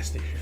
nasty shit.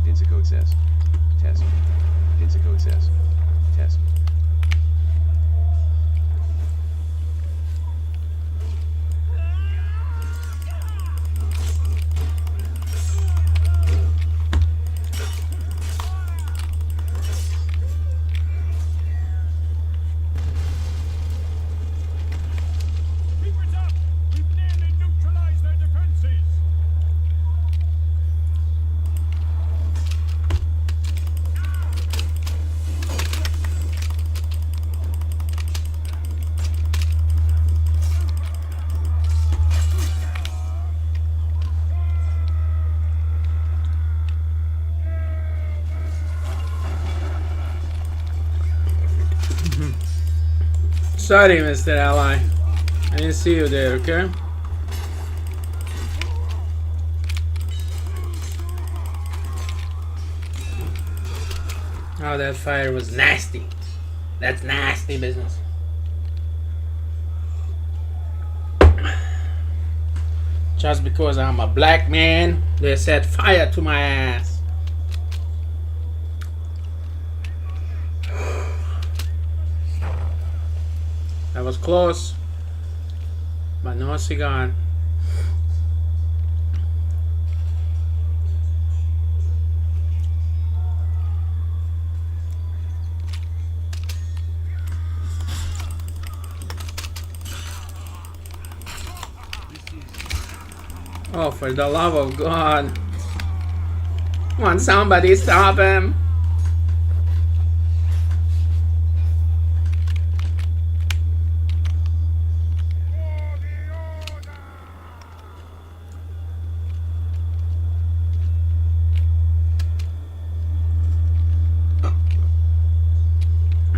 Dinci code says. Test. Dinci code says. Test. Keep it up! We've nearly neutralized their defenses! Sorry, Mr. Ally. I didn't see you there, okay? Oh, that fire was nasty. That's nasty business. Just because I'm a black man, they set fire to my ass. That was close, but no cigar. Oh, for the love of God. Come on, somebody stop him.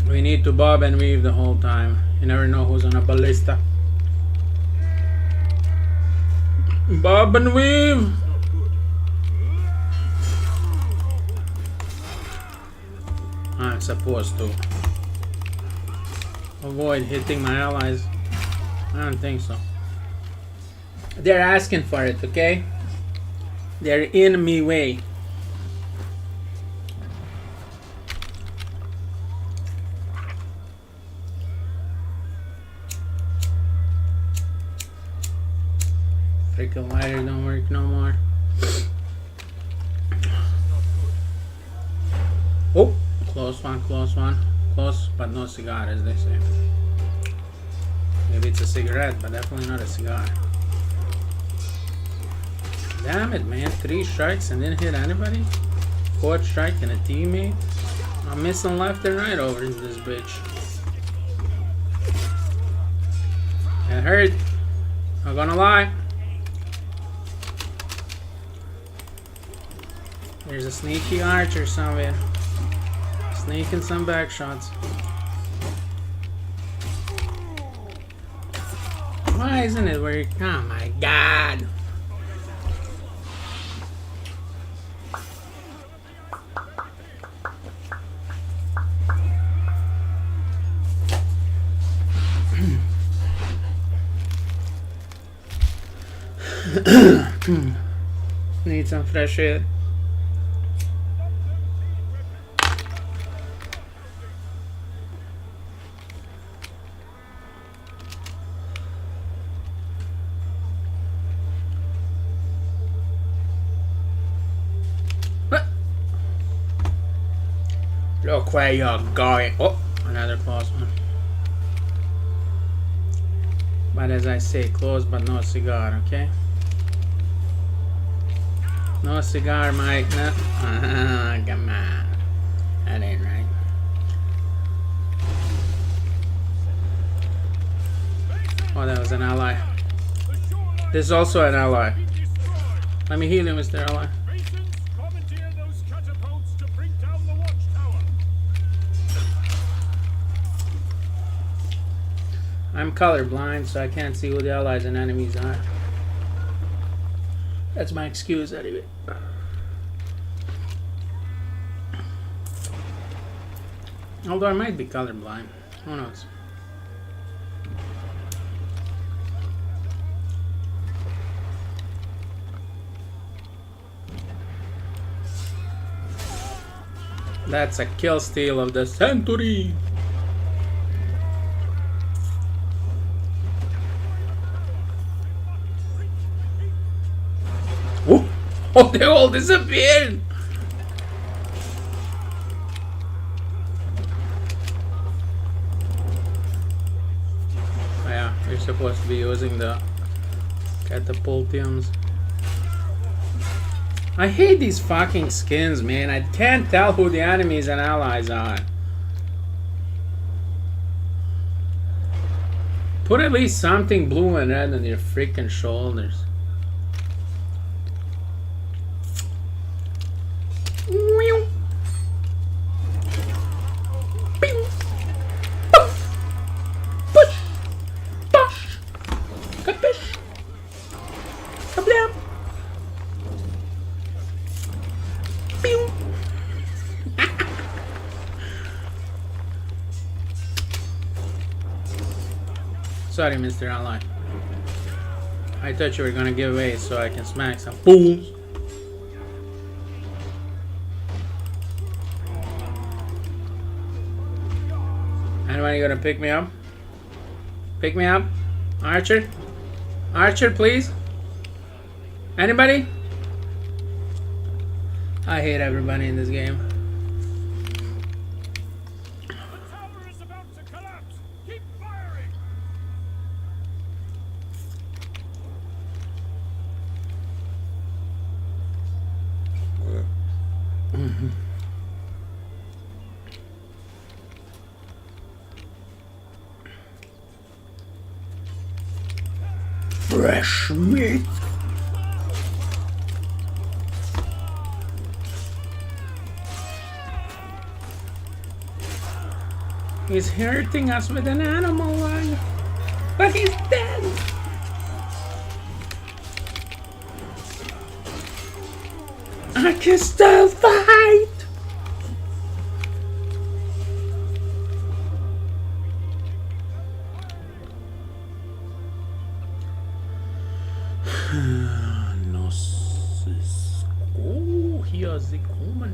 We need to bob and weave the whole time. You never know who's on a ballista. Bob and weave. I'm supposed to avoid hitting my allies. I don't think so. They're asking for it, okay? They're in me way. Freaking lighter don't work no more. Oh, close one, close one. Close, but no cigar, as they say. Maybe it's a cigarette, but definitely not a cigar. Damn it, man. 3 strikes and didn't hit anybody? 4th strike and a teammate? I'm missing left and right over this bitch. It hurt. Not gonna lie. There's a sneaky archer somewhere. Sneaking some back shots. Why isn't it working? Oh my god. Need some fresh air. Look where you're going. Oh, another close one. But as I say, close but no cigar, okay? No cigar, Mike. No. Come on. That ain't right. Oh, that was an ally. This is also an ally. Let me heal you, Mr. Ally. Masons, commandeer those catapults to bring down the watchtower. I'm colorblind, so I can't see who the allies and enemies are. That's my excuse, anyway. Although I might be colorblind. Who knows? That's a kill steal of the century. Oh, oh, they all disappeared. Oh, yeah, we're supposed to be using the catapultiums. I hate these fucking skins, man. I can't tell who the enemies and allies are. Put at least something blue and red on your freaking shoulders. Sorry, Mr. Ally. I thought you were gonna give away so I can smack some fools. Anybody gonna pick me up? Pick me up? Archer? Archer, please? Anybody? I hate everybody in this game. The tower is about to collapse. Keep firing. Fresh meat. He's hurting us with an animal line, but he's dead. I can still fight. Oh, hier sie kommen.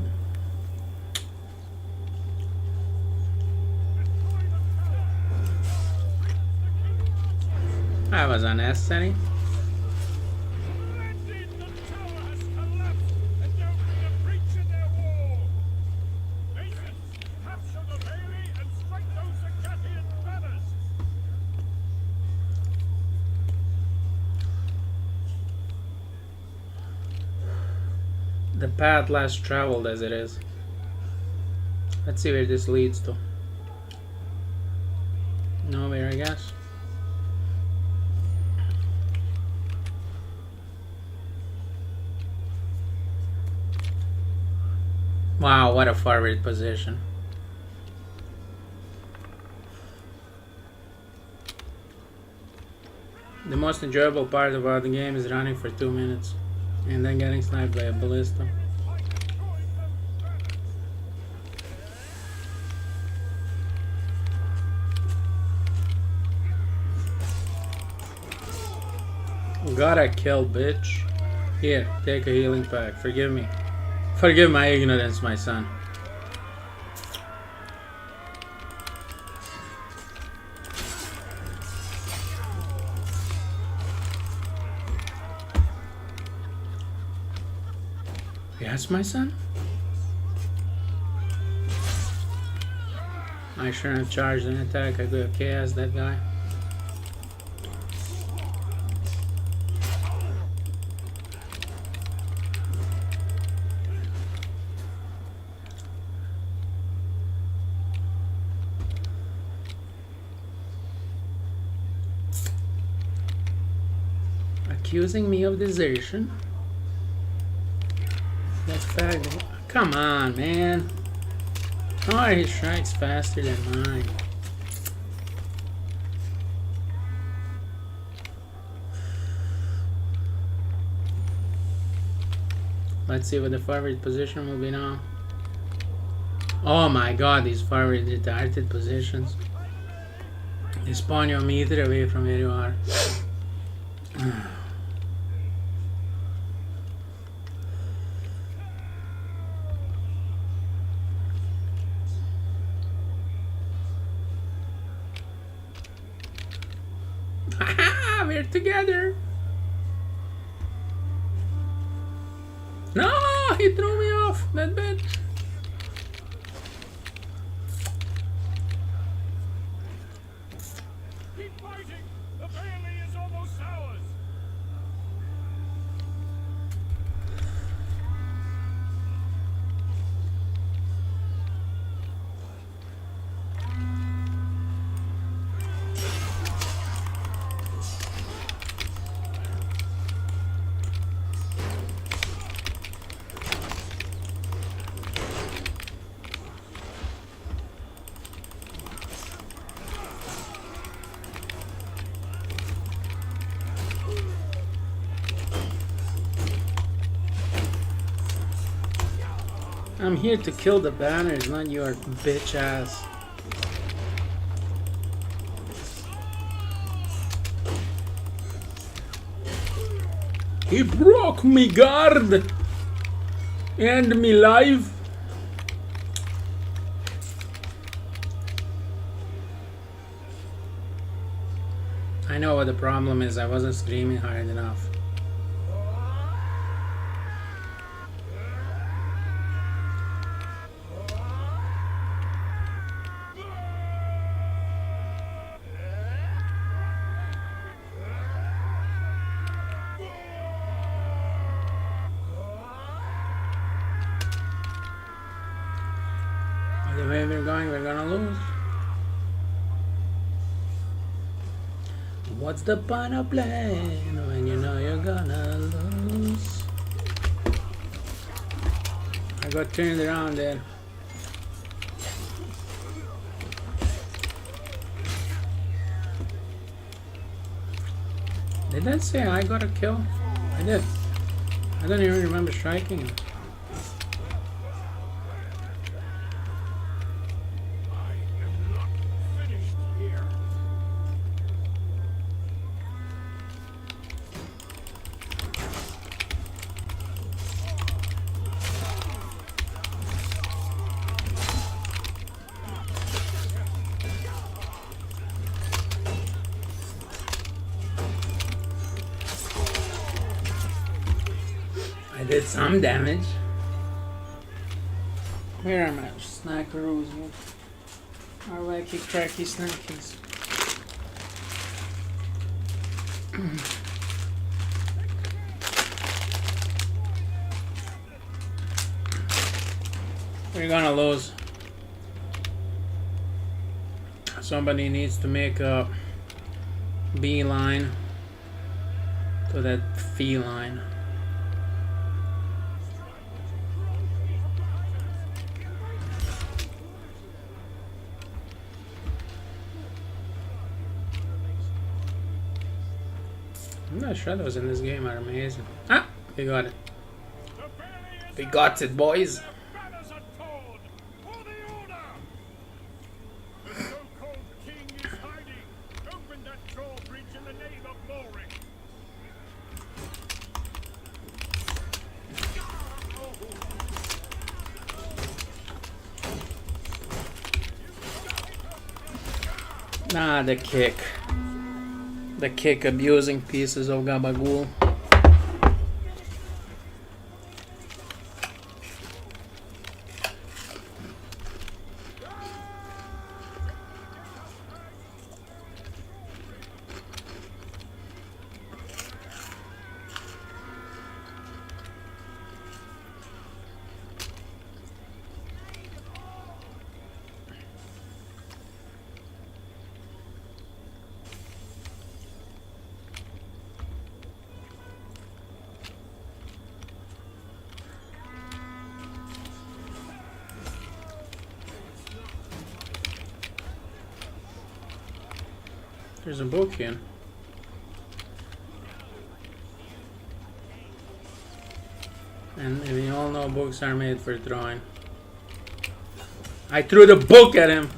That was unnecessary. Indeed, the tower has collapsed, and there will be a breach in their wall. Masons, capture the bailey and strike those Acadian banners. The path less traveled as it is. Let's see where this leads to. Nowhere, I guess. Wow, what a forward position. The most enjoyable part about the game is running for 2 minutes and then getting sniped by a ballista. Gotta kill, bitch. Here, take a healing pack. Forgive me. Forgive my ignorance, my son. Yes, my son? I shouldn't have charged an attack. I could have chaos that guy. Accusing me of desertion. That fact. Come on, man. How are his strikes faster than mine? Let's see what the forward position will be now. Oh my god, these forward retarded positions. They spawn you a meter away from where you are. We're together. No, he threw me off that bed. Keep fighting! The bailey is almost ours! I'm here to kill the banners, not your bitch ass. He broke me guard and me life. I know what the problem is. I wasn't screaming hard enough. The way we're going, we're gonna lose. What's the point of playing when you know you're gonna lose? I got turned around there. Did that say I got a kill? I did. I don't even remember striking him. I did some damage. Where are my snackaroos? Our wacky cracky snackies. We're gonna lose. Somebody needs to make a beeline to that feline. The shadows in this game are amazing. Ah, we got it. We got it, boys. Banners are torn! For the order! The so-called king is hiding! Open that drawbridge in the name of Moring! Nah, the kick. The kick abusing pieces of gabagool. There's a book here. And we all know books are made for throwing. I threw the book at him!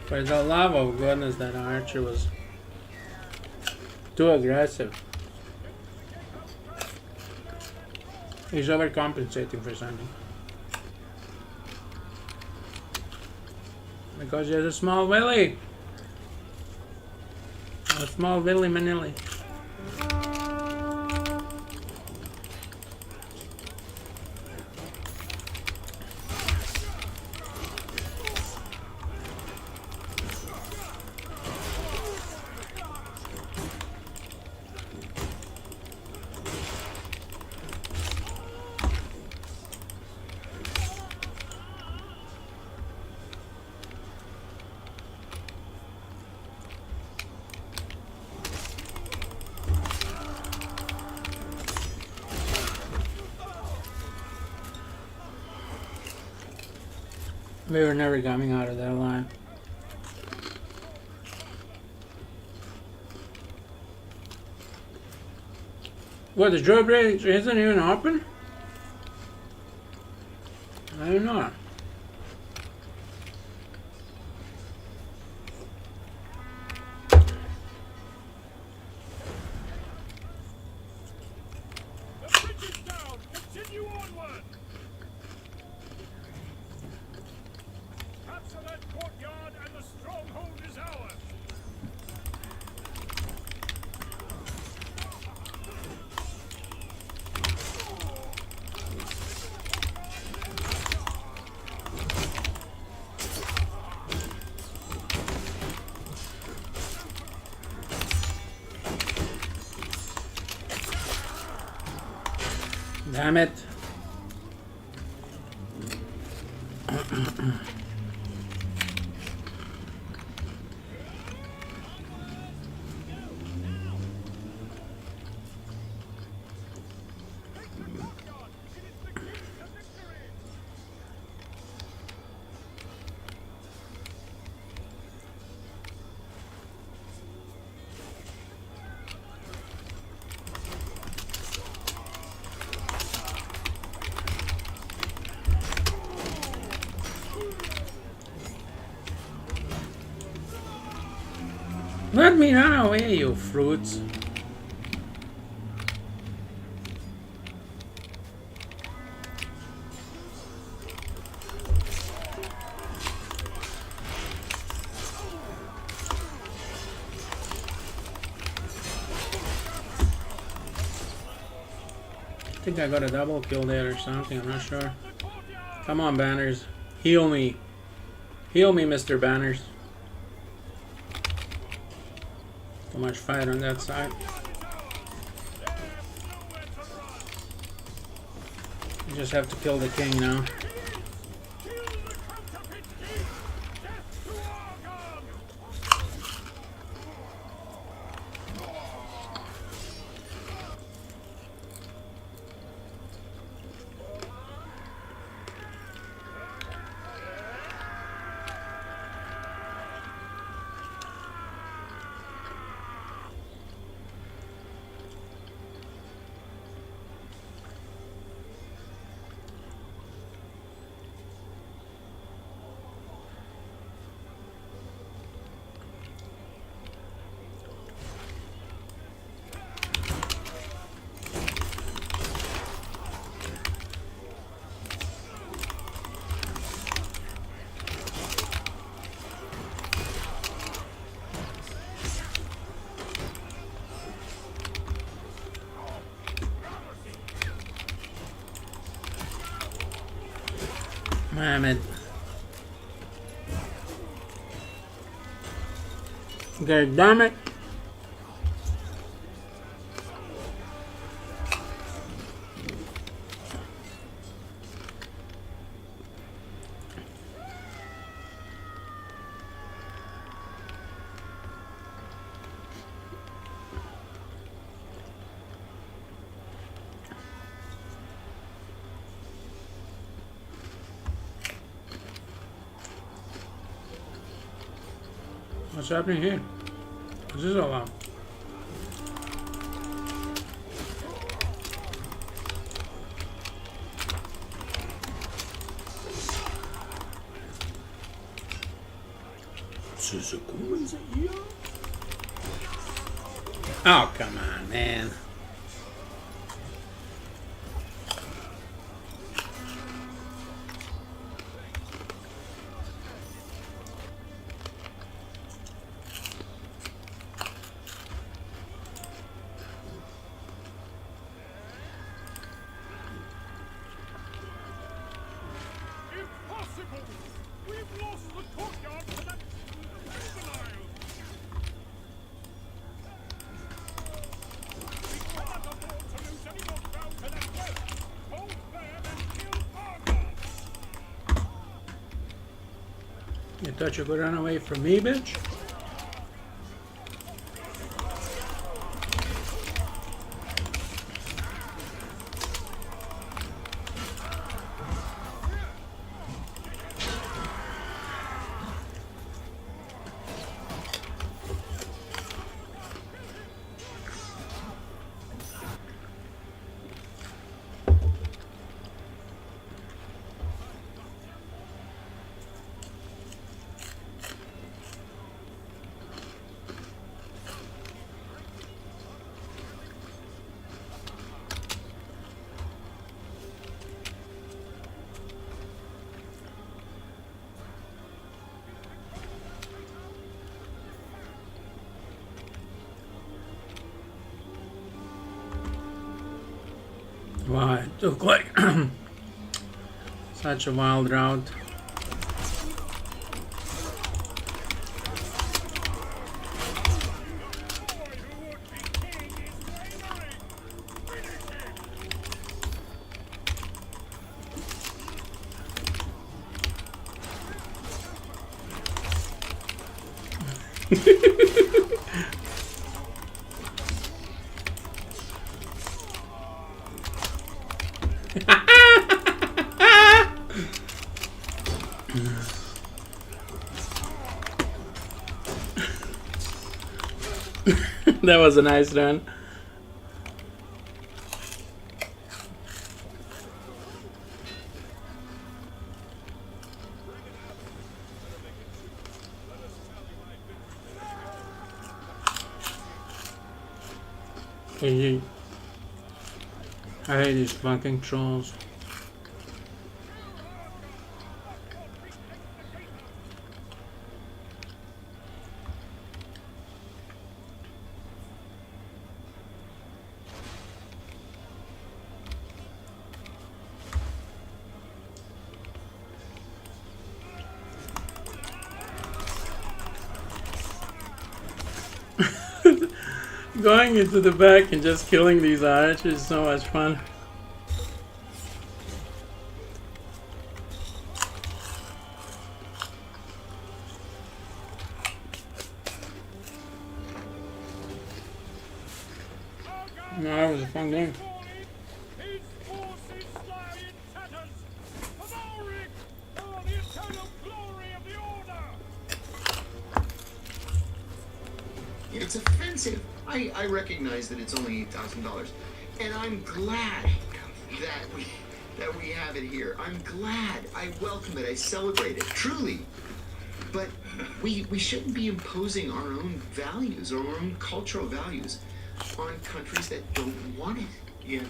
For the love of goodness, that archer was too aggressive. He's overcompensating for something. Because he has a small willy. A small willy manilly. We were never coming out of that line. What, the drawbridge isn't even open? I don't know. The bridge is down! Continue onward! Capture that courtyard and the stronghold is ours! Damn it. Let me run away, you fruits. I think I got a double kill there or something, I'm not sure. Come on, Banners. Heal me. Heal me, Mr. Banners. Too much fight on that side. You just have to kill the king now. Damn it. God damn it. What's happening here? What's this all about? Oh, come on, man. Impossible! We've lost the courtyard to that Isle. We cannot afford to lose any more ground to that west. Hold them and kill our guards. You thought you could run away from me, bitch? Wow, it took like such a wild route. That was a nice run. Hey, I hate these fucking trolls. Going into the back and just killing these archers is so much fun. No, that was a fun game. His forces lie in tatters, devouring all the eternal glory of the Order. It's offensive. I recognize that it's only $8,000, and I'm glad that we have it here. I'm glad. I welcome it. I celebrate it. Truly. But we shouldn't be imposing our own values or our own cultural values on countries that don't want it. Yeah.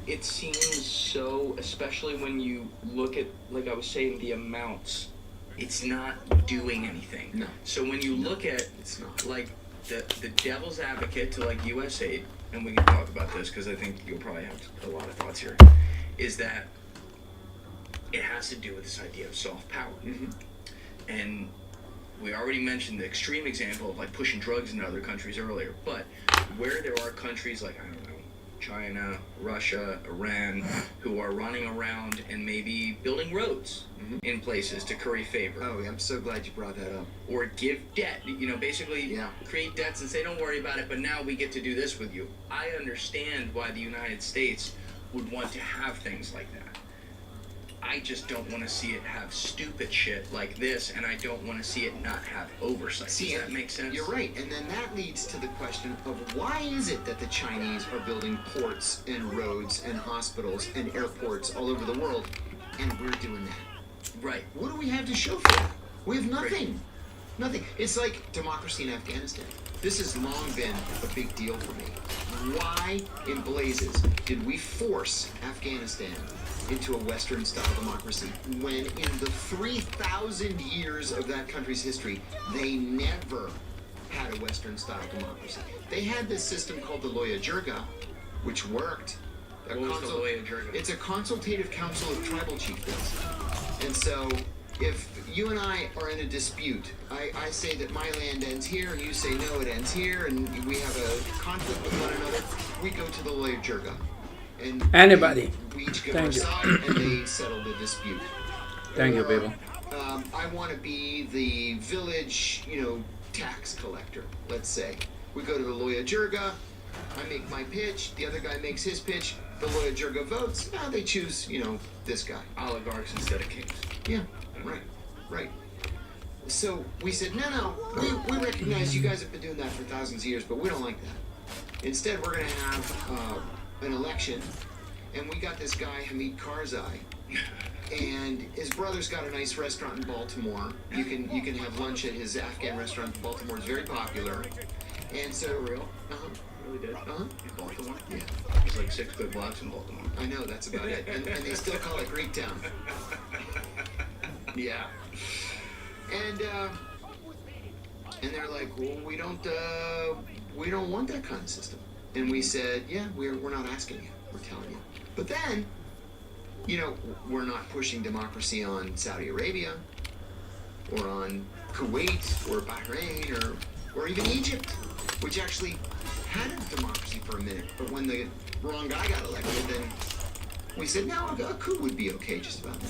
It seems so, especially when you look at, like I was saying, the amounts. It's not doing anything. No. So when you look at, It's not. like, the devil's advocate to, like, USAID, and we can talk about this because I think you'll probably have a lot of thoughts here, is that it has to do with this idea of soft power. Mm-hmm. And we already mentioned the extreme example of, like, pushing drugs into other countries earlier, but where there are countries like, I don't know, China, Russia, Iran, who are running around and maybe building roads in places to curry favor. Oh, I'm so glad you brought that up. Or give debt, basically Yeah. create debts and say, don't worry about it, but now we get to do this with you. I understand why the United States would want to have things like that. I just don't want to see it have stupid shit like this, and I don't want to see it not have oversight. See, Does that make sense? You're right, and then that leads to the question of why is it that the Chinese are building ports and roads and hospitals and airports all over the world, and we're doing that? Right. What do we have to show for that? We have nothing. Nothing. It's like democracy in Afghanistan. This has long been a big deal for me. Why in blazes did we force Afghanistan into a Western-style democracy when in the 3,000 years of that country's history, they never had a Western-style democracy? They had this system called the Loya Jirga, which worked. What was the Loya Jirga? It's a consultative council of tribal chieftains. And so if you and I are in a dispute, I say that my land ends here, and you say no, it ends here, and we have a conflict with one another, we go to the Loya Jirga. And Anybody. we each give Thank our you. side, and they settle the dispute. Thank you, Or, people. I want to be the village, tax collector, let's say. We go to the Loya Jirga, I make my pitch, the other guy makes his pitch, the Loya Jirga votes, now they choose, this guy. Oligarchs instead of kings. Yeah, right. So we said, no, we recognize you guys have been doing that for thousands of years, but we don't like that. Instead, we're going to have an election, and we got this guy, Hamid Karzai, and his brother's got a nice restaurant in Baltimore. You can have lunch at his Afghan restaurant in Baltimore. It's very popular. And so, Real? uh-huh, Really did? uh-huh, In Baltimore? yeah, There's like 6 good blocks in Baltimore. I know, that's about it. And they still call it Greek Town. Yeah. And they're like, well, we don't want that kind of system. And we said, yeah, we're not asking you, we're telling you. But then, we're not pushing democracy on Saudi Arabia, or on Kuwait, or Bahrain, or even Egypt, which actually had a democracy for a minute. But when the wrong guy got elected, then we said, no, a coup would be okay just about now.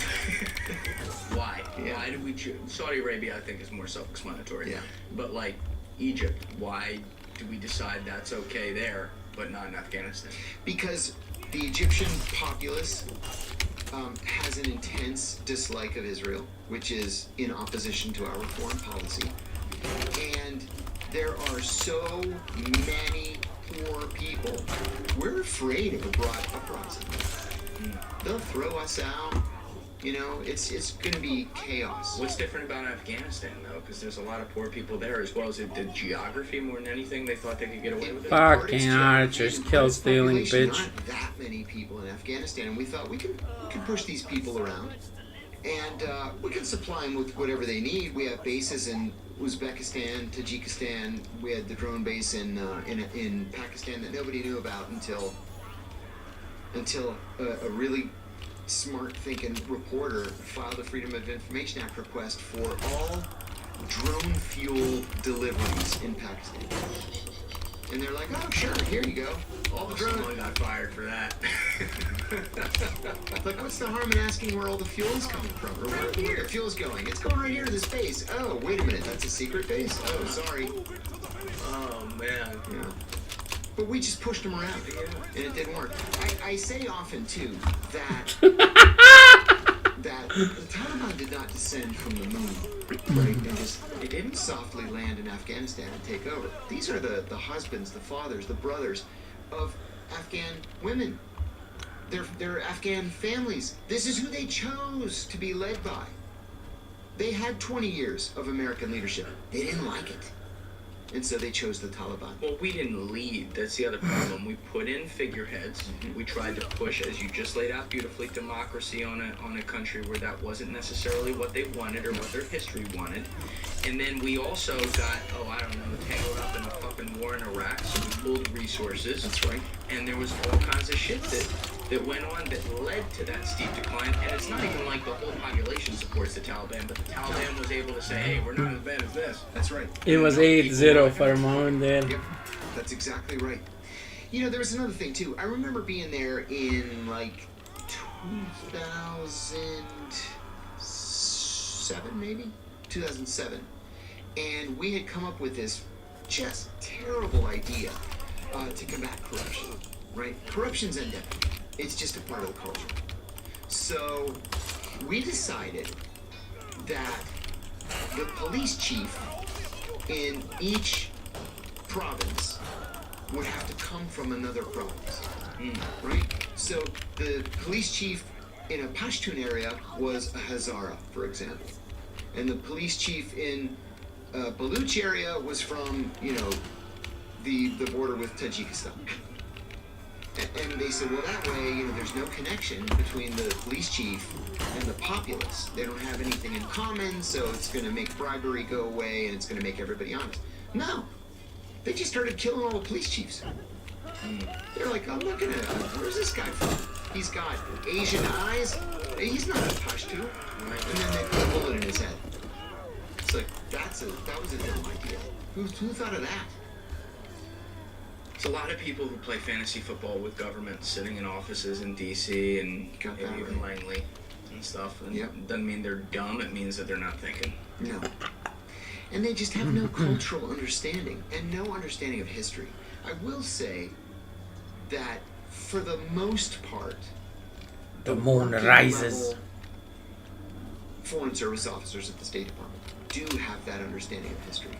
Why? Yeah. Why did we choose? Saudi Arabia, I think, is more self-explanatory. Yeah. But like Egypt, why do we decide that's okay there, but not in Afghanistan? Because the Egyptian populace has an intense dislike of Israel, which is in opposition to our foreign policy. And there are so many poor people. We're afraid of a broad uprising. They'll throw us out. It's going to be chaos. What's different about Afghanistan, though? Because there's a lot of poor people there, as well as the geography more than anything. They thought they could get away with it. Fucking archers, kill stealing, bitch. Not that many people in Afghanistan, and we thought we can push these people around, and we can supply them with whatever they need. We have bases in Uzbekistan, Tajikistan. We had the drone base in Pakistan that nobody knew about until a really smart thinking reporter filed a Freedom of Information Act request for all drone fuel deliveries in Pakistan. And they're like, oh sure, here you go. All the drones. Someone got fired for that. Like, what's the harm in asking where all the fuel is coming from? Or where the fuel's going? It's going right here to this base. Oh, wait a minute, that's a secret base? Oh, sorry. Oh man. Yeah. But we just pushed them around, and it didn't work. I say often, too, that the Taliban did not descend from the moon, right? They didn't softly land in Afghanistan and take over. These are the husbands, the fathers, the brothers of Afghan women. They're Afghan families. This is who they chose to be led by. They had 20 years of American leadership. They didn't like it. And so they chose the Taliban. Well, we didn't lead. That's the other problem. We put in figureheads. We tried to push, as you just laid out beautifully, democracy on a country where that wasn't necessarily what they wanted or what their history wanted. And then we also got, tangled up in a fucking war in Iraq, so we pulled resources. That's right. And there was all kinds of shit that went on that led to that steep decline. And it's not even like the whole population supports the Taliban, but the Taliban was able to say, hey, we're not as bad as this. That's right. It was 8-0 for a moment there. Yep, that's exactly right. There was another thing, too. I remember being there in, 2007, maybe? 2007. And we had come up with this just terrible idea to combat corruption, right? Corruption's endemic. It's just a part of the culture. So we decided that the police chief in each province would have to come from another province, right? So the police chief in a Pashtun area was a Hazara, for example, and the police chief in Baluch area was from, you know, the border with Tajikistan. And they said, well, that way, you know, there's no connection between the police chief and the populace. They don't have anything in common, so it's going to make bribery go away, and it's going to make everybody honest. No. They just started killing all the police chiefs. They're like, I'm not going to... Where's this guy from? He's got Asian eyes. He's not a Pashtu. Right? And then they put a bullet in his head. It's like, that was a dumb idea. Who thought of that? There's a lot of people who play fantasy football with government sitting in offices in DC and maybe even Langley and stuff. And it doesn't mean they're dumb, it means that they're not thinking. No. And they just have no cultural understanding and no understanding of history. I will say that for the most part, The moon rises. Foreign service officers at the State Department do have that understanding of history.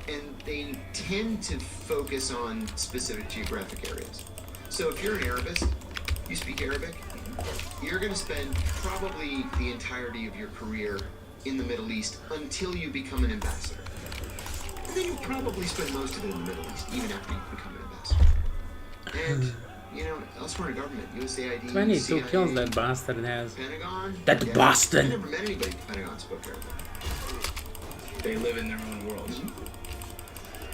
And they tend to focus on specific geographic areas. So if you're an Arabist, you speak Arabic, you're going to spend probably the entirety of your career in the Middle East until you become an ambassador. And then you'll probably spend most of it in the Middle East, even after you become an ambassador. And, you know, elsewhere in government, USAID, 22 CIA, kills that bastard has. Pentagon. That I bastard! never met anybody at the Pentagon spoke Arabic. They live in their own world.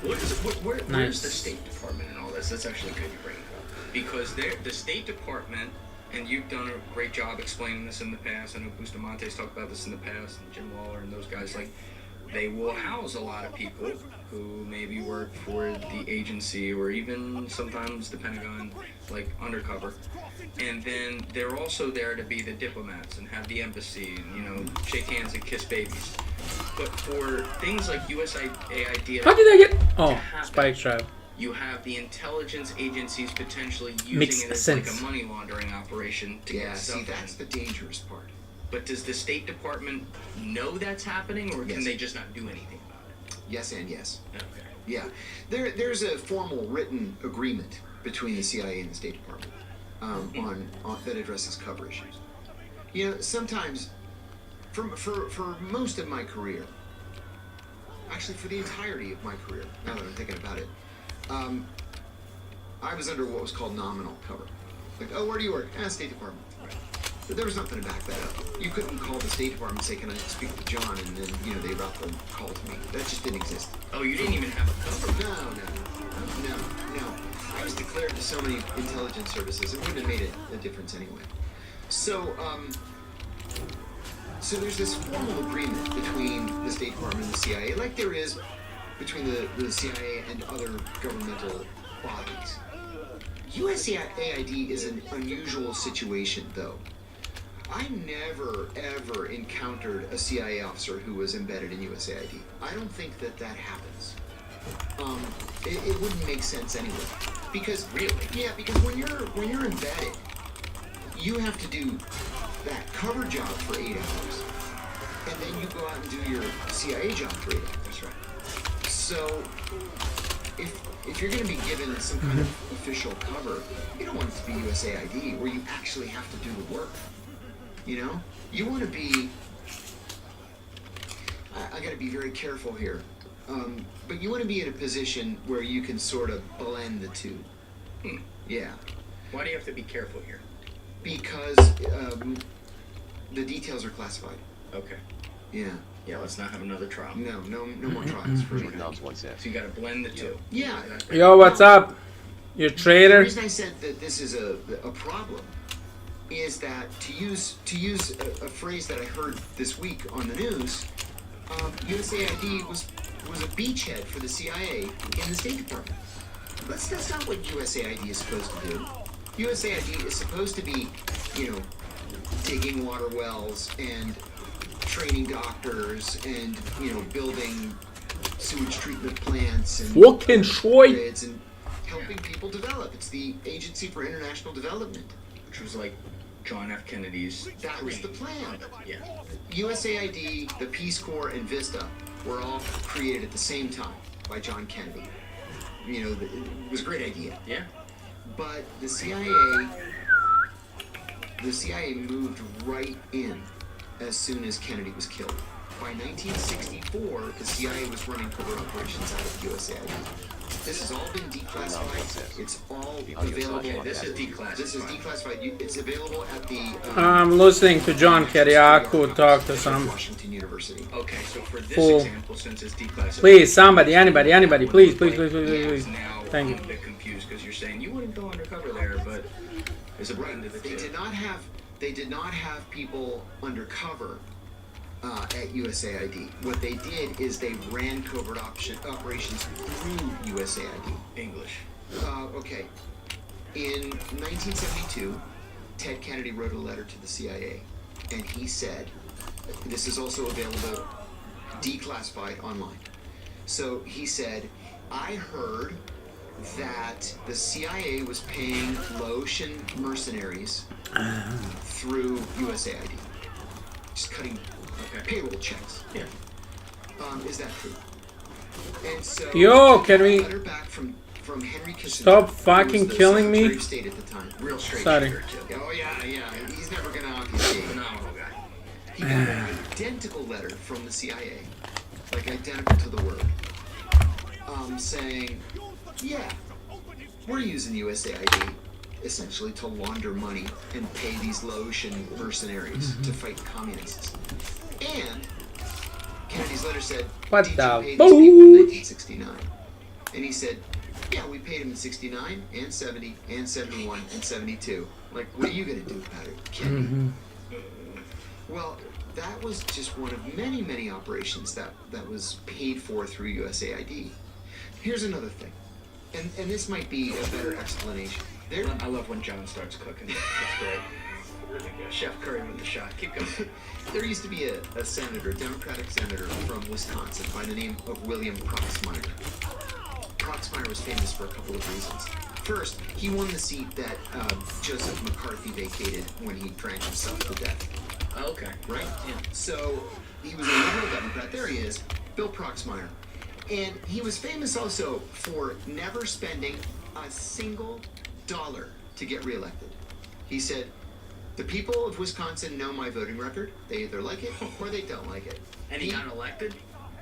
Where's Nice. the State Department and all this? That's actually good you bring it up. Because the State Department, and you've done a great job explaining this in the past, I know Bustamante's talked about this in the past, and Jim Waller and those guys, like, they will house a lot of people who maybe work for the agency or even sometimes the Pentagon, like undercover. And then they're also there to be the diplomats and have the embassy and, you know, shake hands and kiss babies. But for things like USAID, How did I get... to Oh, happen, spike trap. you have the intelligence agencies potentially Makes using it as sense. like a money laundering operation to Yeah, get see, stuff that's in. the dangerous part. But does the State Department know that's happening, or Yes. can they just not do anything about it? Yes and yes. Okay. Yeah, there's a formal written agreement between the CIA and the State Department on that addresses cover issues. You know, sometimes, for most of my career, actually for the entirety of my career, now that I'm thinking about it, I was under what was called nominal cover. Like, oh, where do you work? State Department. But there was nothing to back that up. You couldn't call the State Department and say, can I speak to John? And then, you know, they route the call to me. That just didn't exist. Oh, you didn't even have a cover? No. I was declared to so many intelligence services, it wouldn't have made a difference anyway. So, so there's this formal agreement between the State Department and the CIA, like there is between the CIA and other governmental bodies. USAID is an unusual situation, though. I never, ever encountered a CIA officer who was embedded in USAID. I don't think that happens. It wouldn't make sense anyway. Because Really? Yeah, because when you're embedded, you have to do that cover job for 8 hours, and then you go out and do your CIA job for 8 hours. That's right. So, if you're going to be given some kind of official cover, you don't want it to be USAID, where you actually have to do the work. You know, you want to be. I got to be very careful here, but you want to be in a position where you can sort of blend the two. Yeah, Why do you have to be careful here? because the details are classified. Okay. Yeah. Yeah, let's not have another trial. No more trials for Truth me. Knobs once said. So you gotta blend the two. Yeah. Yo, what's up? You The traitor? reason I said that this is a problem is that to use a phrase that I heard this week on the news, USAID was a beachhead for the CIA in the State Department. That's not what USAID is supposed to do. USAID is supposed to be, you know, digging water wells and training doctors and, you know, building sewage treatment plants and Fucking shit. grids and helping people develop. It's the Agency for International Development. Which was like John F. Kennedy's That was the plan. Yeah. USAID, the Peace Corps, and Vista were all created at the same time by John Kennedy. You know, it was a great idea. Yeah. But the CIA moved right in as soon as Kennedy was killed. By 1964, the CIA was running covert operations out of USAID. This has all been declassified. It's all available. Okay, this is declassified. This is declassified. It's available at the. I'm listening to John Kiriakou talk to some Washington University. Okay, so for this Fool. example, since it's declassified. Please, somebody, anybody, please, please, please, please, Yeah, please. now Thank I'm you. a bit confused because you're saying you wouldn't go undercover there, but there's a blend of the They two. did not have. They did not have people undercover at USAID. What they did is they ran covert operations through USAID. English. Okay. In 1972, Ted Kennedy wrote a letter to the CIA, and he said, this is also available declassified online. So he said, I heard that the CIA was paying Laotian mercenaries through USAID, just cutting payroll checks. Yeah. Is that true? And so, Yo, can we letter back from Henry Kissinger, stop who was fucking the killing me? Secretary of State at the time. Real straight Sorry. shooter, too. Oh yeah. He's never gonna obfuscate. Phenomenal guy. He got an identical letter from the CIA, like identical to the word, saying, yeah, we're using USAID essentially to launder money and pay these Laotian mercenaries to fight communists. And Kennedy's letter said, What did the you pay these people in 1969? And he said, yeah, we paid him in 69 and 70 and 71 and 72. Like, what are you going to do about it, Kennedy? Well, that was just one of many, many operations that was paid for through USAID. Here's another thing, and this might be a better explanation. I love when John starts cooking. That's great. Chef Curry with the shot. Keep going. There used to be a senator, a Democratic senator from Wisconsin by the name of William Proxmire. Proxmire was famous for a couple of reasons. First, he won the seat that Joseph McCarthy vacated when he drank himself to death. Okay. Right? Yeah. So he was a liberal Democrat. There he is, Bill Proxmire. And he was famous also for never spending a single dollar to get reelected. He said, the people of Wisconsin know my voting record. They either like it or they don't like it. And he got elected?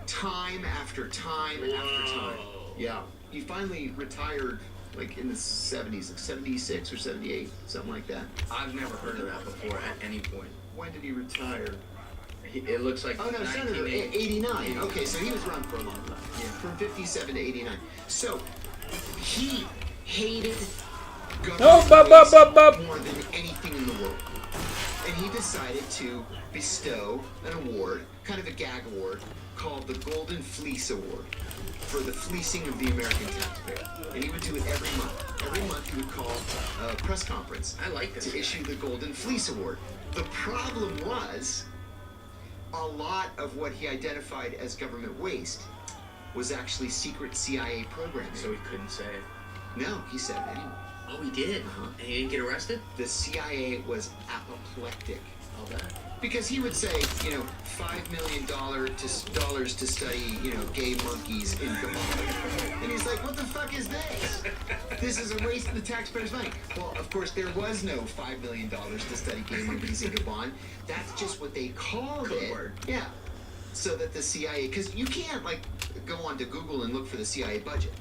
Time after time after time. Yeah. He finally retired like in the 70s, like 76 or 78, something like that. I've never heard of that before at any point. When did he retire? It looks like Oh no, Senator, 1980. 89. Okay, so he was around for a long time. Yeah. From 57 to 89. So he hated Oh, government more than anything in the world. And he decided to bestow an award, kind of a gag award, called the Golden Fleece Award for the fleecing of the American taxpayer. And he would do it every month. Every month he would call a press conference I like this to guy. issue the Golden Fleece Award. The problem was a lot of what he identified as government waste was actually secret CIA programming. So he couldn't say it. No, he said it anyway. Oh, he did? Uh-huh. And he didn't get arrested? The CIA was apoplectic. I'll bet. Because he would say, $5 million to study, gay monkeys in Gabon. And he's like, what the fuck is this? This is a waste of the taxpayers' money. Well, of course, there was no $5 million to study gay monkeys in Gabon. That's just what they called it. Word. Yeah. So that the CIA, because you can't, go onto Google and look for the CIA budget.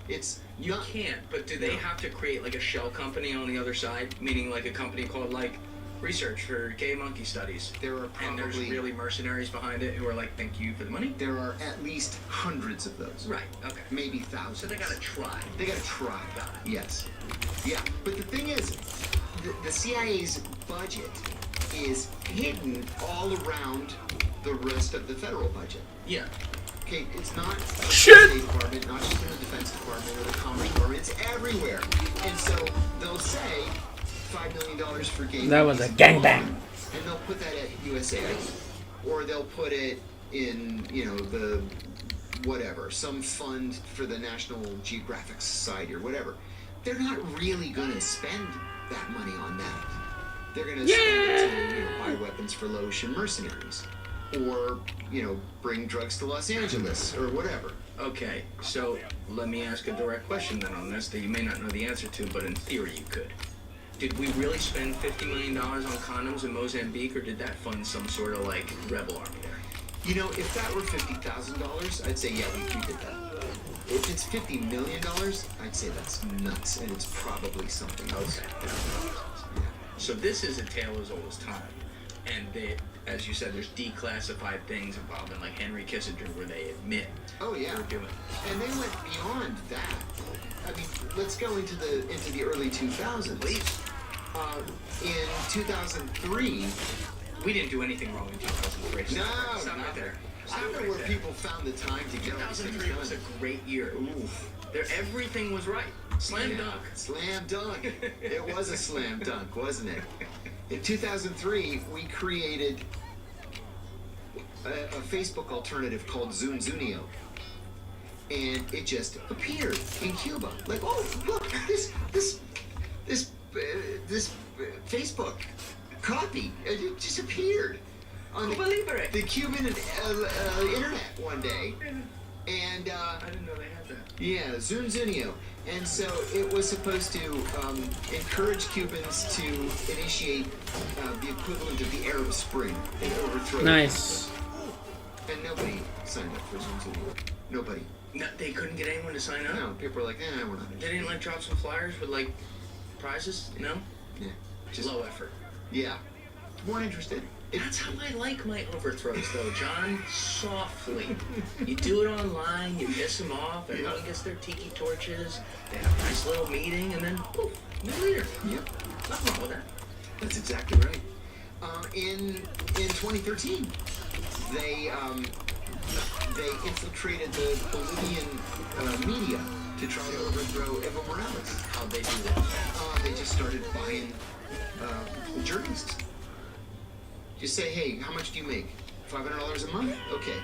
It's You not. can't, but do they No. have to create like a shell company on the other side? Meaning like a company called like Research for Gay Monkey Studies. There are And there's probably really mercenaries behind it who are like, thank you for the money? there are at least hundreds of those. Right, okay. Maybe thousands. So they gotta try. They gotta try. Got it. Yes. Yeah. But the thing is, the CIA's budget is hidden all around the rest of the federal budget. Yeah. Okay, it's not just Shit. in the State Department, not just in the Defense Department or the Commerce Department. It's everywhere. And so they'll say $5 million for gay. That was a monkeys in gangbang. Gabon, and they'll put that at USAID, or they'll put it in the whatever, some fund for the National Geographic Society or whatever. They're not really going to spend that money on that. They're gonna spend it to buy weapons for Laotian mercenaries, or bring drugs to Los Angeles or whatever. Okay, so let me ask a direct question then on this that you may not know the answer to, but in theory you could. Did we really spend $50 million on condoms in Mozambique, or did that fund some sort of like rebel army there? If that were $50,000, I'd say yeah, we did that. If it's $50 million, I'd say that's nuts, and it's probably something else. Okay. So this is a tale as old as time, and as you said, there's declassified things involving like Henry Kissinger where they admit Oh yeah, they're doing. and they went beyond that. I mean, let's go into the early 2000s. Please. In 2003, We didn't do anything wrong in 2003. no, Stop not right there. I Stop don't know right where there. people found the time to get all these things 2003 was a done. great year. Oof. Everything was right. Slam Yeah, dunk. Slam dunk. It was a slam dunk, wasn't it? In 2003, we created a Facebook alternative called Zunzunio. And it just appeared in Cuba. Like, oh, look, this Facebook copy. It just appeared on Cuba Libre. the Cuban internet one day. And I didn't know they had that. yeah, Zunzunio. And so it was supposed to encourage Cubans to initiate the equivalent of the Arab Spring and overthrow Nice. And nobody signed up for Zunzunio. Nobody. No, they couldn't get anyone to sign up. No, people were like, we're not. They didn't like drop some flyers with like prizes. No. Yeah. Just low effort. Yeah. Weren't interested. That's how I like my overthrows, though, John. Softly. You do it online, you piss them off, everyone gets their tiki torches, they have a nice little meeting, and then, poof, new leader. Yep. Nothing wrong with that. That's exactly right. In 2013, they infiltrated the Bolivian media to try to overthrow Evo Morales. How'd they do that? They just started buying journalists. Just say, hey, how much do you make? $500 a month? Okay.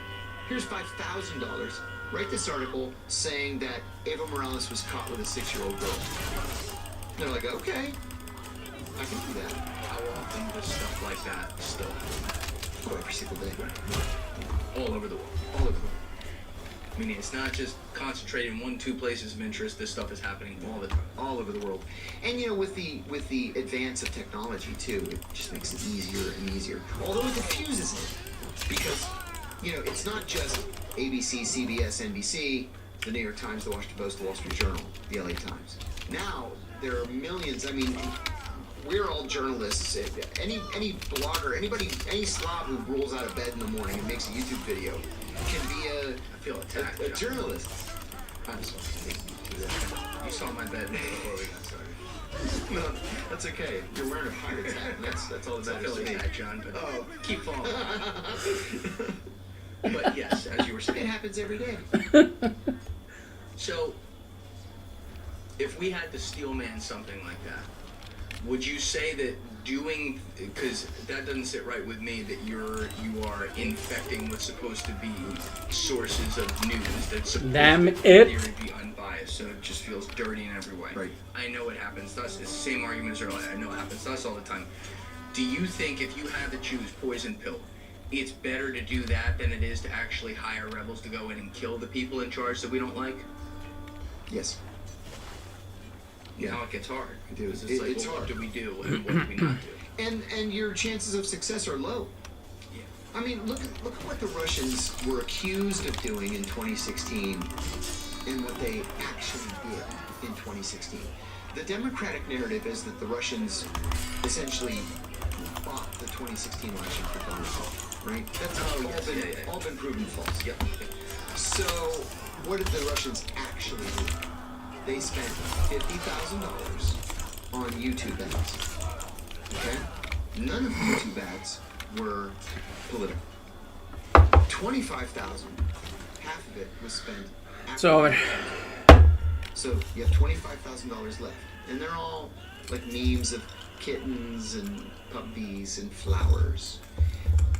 Here's $5,000. Write this article saying that Evo Morales was caught with a 6-year-old girl. And they're like, okay, I can do that. How often does stuff like that still happen? Oh, every single day. All over the world. All over the world. I mean, it's not just concentrated in 1-2 places of interest. This stuff is happening all the time. All over the world. And with the advance of technology too, it just makes it easier and easier. Although it diffuses it. Because, it's not just ABC, CBS, NBC, the New York Times, the Washington Post, the Wall Street Journal, the LA Times. Now there are millions. I mean, we're all journalists. Any blogger, any slob who rolls out of bed in the morning and makes a YouTube video can be I feel attacked. a journalist. I'm sorry. You saw my bed before we got started. No, that's okay. You're wearing a pirate hat, and that's all that I matters feel to me. attacked, John, but Oh. keep following. But yes, as you were It saying. happens every day. So, if we had to steel man something like that, would you say that because that doesn't sit right with me, that you are infecting what's supposed to be sources of news that's supposed Damn to it. in theory be unbiased, so it just feels dirty in every way. Right. I know it happens to us. It's the same argument as earlier. I know it happens to us all the time. Do you think if you had to choose poison pill, it's better to do that than it is to actually hire rebels to go in and kill the people in charge that we don't like? Yes. Now it gets hard. I do. Because it's It- like, it's well, what hard. do we do and what do we not do? And your chances of success are low. Yeah. I mean, look at what the Russians were accused of doing in 2016 and what they actually did in 2016. The Democratic narrative is that the Russians essentially bought the 2016 election for Donald Trump, right? That's all been proven false. Yep. So, what did the Russians actually do? They spent $50,000 on YouTube ads. Okay? None of the YouTube ads were political. $25,000, half of it was spent. It's over. So you have $25,000 left, and they're all like memes of kittens and puppies and flowers.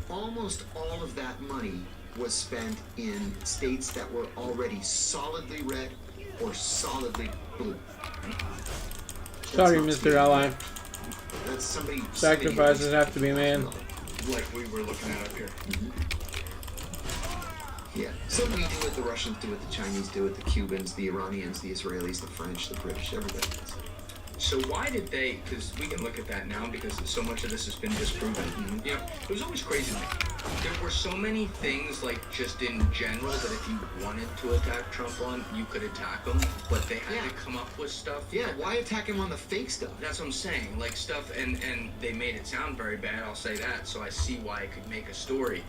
Almost all of that money was spent in states that were already solidly red or solidly blue. Sorry, That's not Mr. Ally. That's somebody. Sacrifices have to be made. Like we were looking at up here. Yeah. Somebody do it. The Russians do it. The Chinese do it. The Cubans, the Iranians, the Israelis, the French, the British. Everybody does it. So why did they, because we can look at that now because so much of this has been disproven. You know, it was always crazy to me. There were so many things, like just in general, that if you wanted to attack Trump on, you could attack him, but they had to come up with stuff. Yeah, why attack him on the fake stuff? That's what I'm saying, like stuff, and they made it sound very bad, I'll say that, so I see why I could make a story.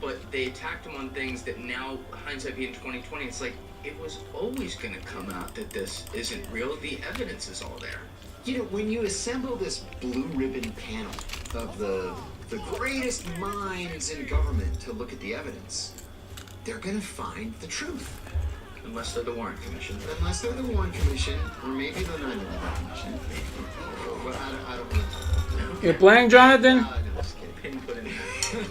But they attacked him on things that now, hindsight being 2020, it's like, it was always going to come out that this isn't real. The evidence is all there. You know, when you assemble this blue ribbon panel of the greatest minds in government to look at the evidence, they're going to find the truth. Unless they're the Warren Commission. Unless they're the Warren Commission, or maybe the 9/11 Commission. Well, I don't know. You're playing, Jonathan? No, just kidding. Pin put in there.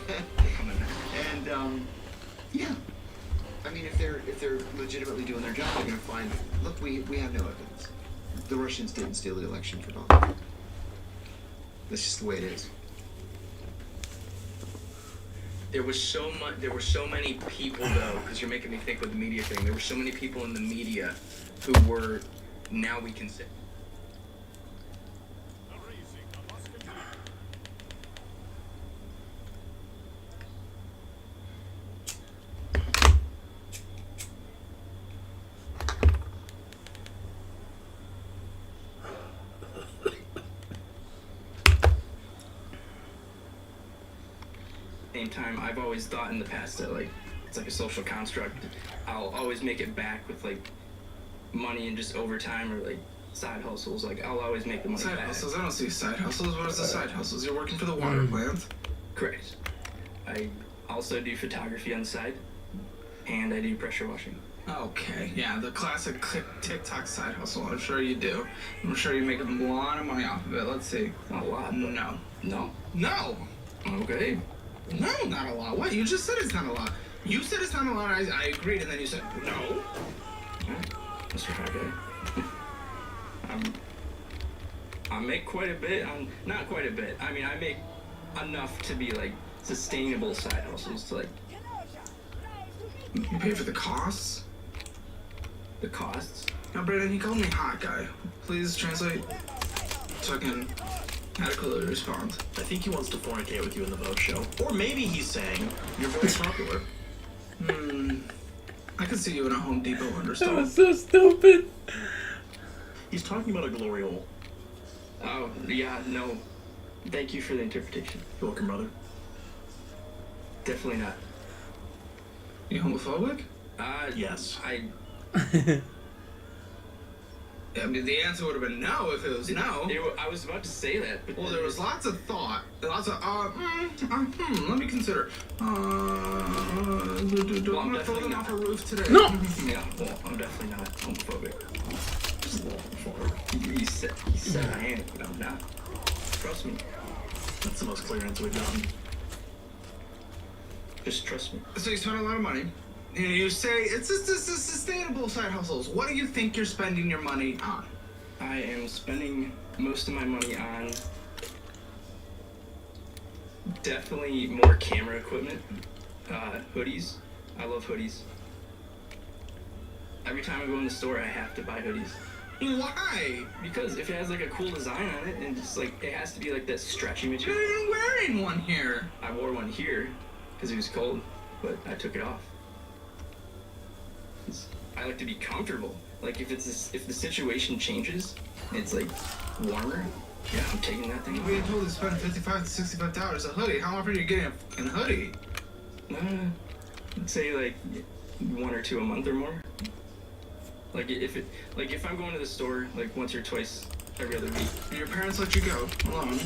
And yeah, I mean, if they're legitimately doing their job, they're going to find. Look, we have no evidence. The Russians didn't steal the election for Donald Trump. That's just the way it is. There were so many people though, because you're making me think with the media thing. There were so many people in the media who were, now we can say. Raising the musketeer. Same time, I've always thought in the past that like it's like a social construct. I'll always make it back with like money and just overtime or like side hustles. Like I'll always make the money Side back. hustles? I don't see side hustles. What is the side hustles? You're working for the water plant. Correct. I also do photography on the side, and I do pressure washing. Okay, yeah, the classic TikTok side hustle. I'm sure you do. I'm sure you make a lot of money off of it. Let's see. Not a lot. No. No. No. Okay. No, not a lot. What? You just said it's not a lot. You said it's not a lot. I agreed, and then you said no. Alright, Mr. Fat Guy. I make quite a bit. Not quite a bit. I mean, I make enough to be like sustainable side hustles. To like You pay for the costs? the costs. Now, Brandon, he called me hot guy. Please translate so I can adequately respond. I think he wants to fornicate with you in the Vogue show. Or maybe he's saying you're very popular. I could see you in a Home Depot That understall. was so stupid. He's talking about a glory hole. Oh yeah, no. Thank you for the interpretation. You're welcome, brother. Definitely not. You homophobic? Yes. I mean, the answer would have been no if it was no. I was about to say that, but Well, there was lots of thought. Lots of, let me consider. Do I want to throw them off a roof today? No! Yeah, well, I'm definitely not homophobic. Just a little homophobic. He said I am, but I'm not. Trust me. That's the most clear answer we've gotten. Just trust me. So you spend a lot of money, and you say it's sustainable side hustles. What do you think you're spending your money on? I am spending most of my money on definitely more camera equipment. Hoodies. I love hoodies. Every time I go in the store, I have to buy hoodies. Why? Because if it has like a cool design on it, and just like it has to be like that stretchy You're material. not even wearing one here. I wore one here because it was cold, but I took it off. I like to be comfortable. Like if the situation changes, it's like warmer. Yeah, I'm taking that thing You're off. being told to spend $55 to $65 a hoodie. How often are you getting a fucking hoodie? I'd say like 1 or 2 a month or more. Like if I'm going to the store like once or twice every other week. And your parents let you go alone.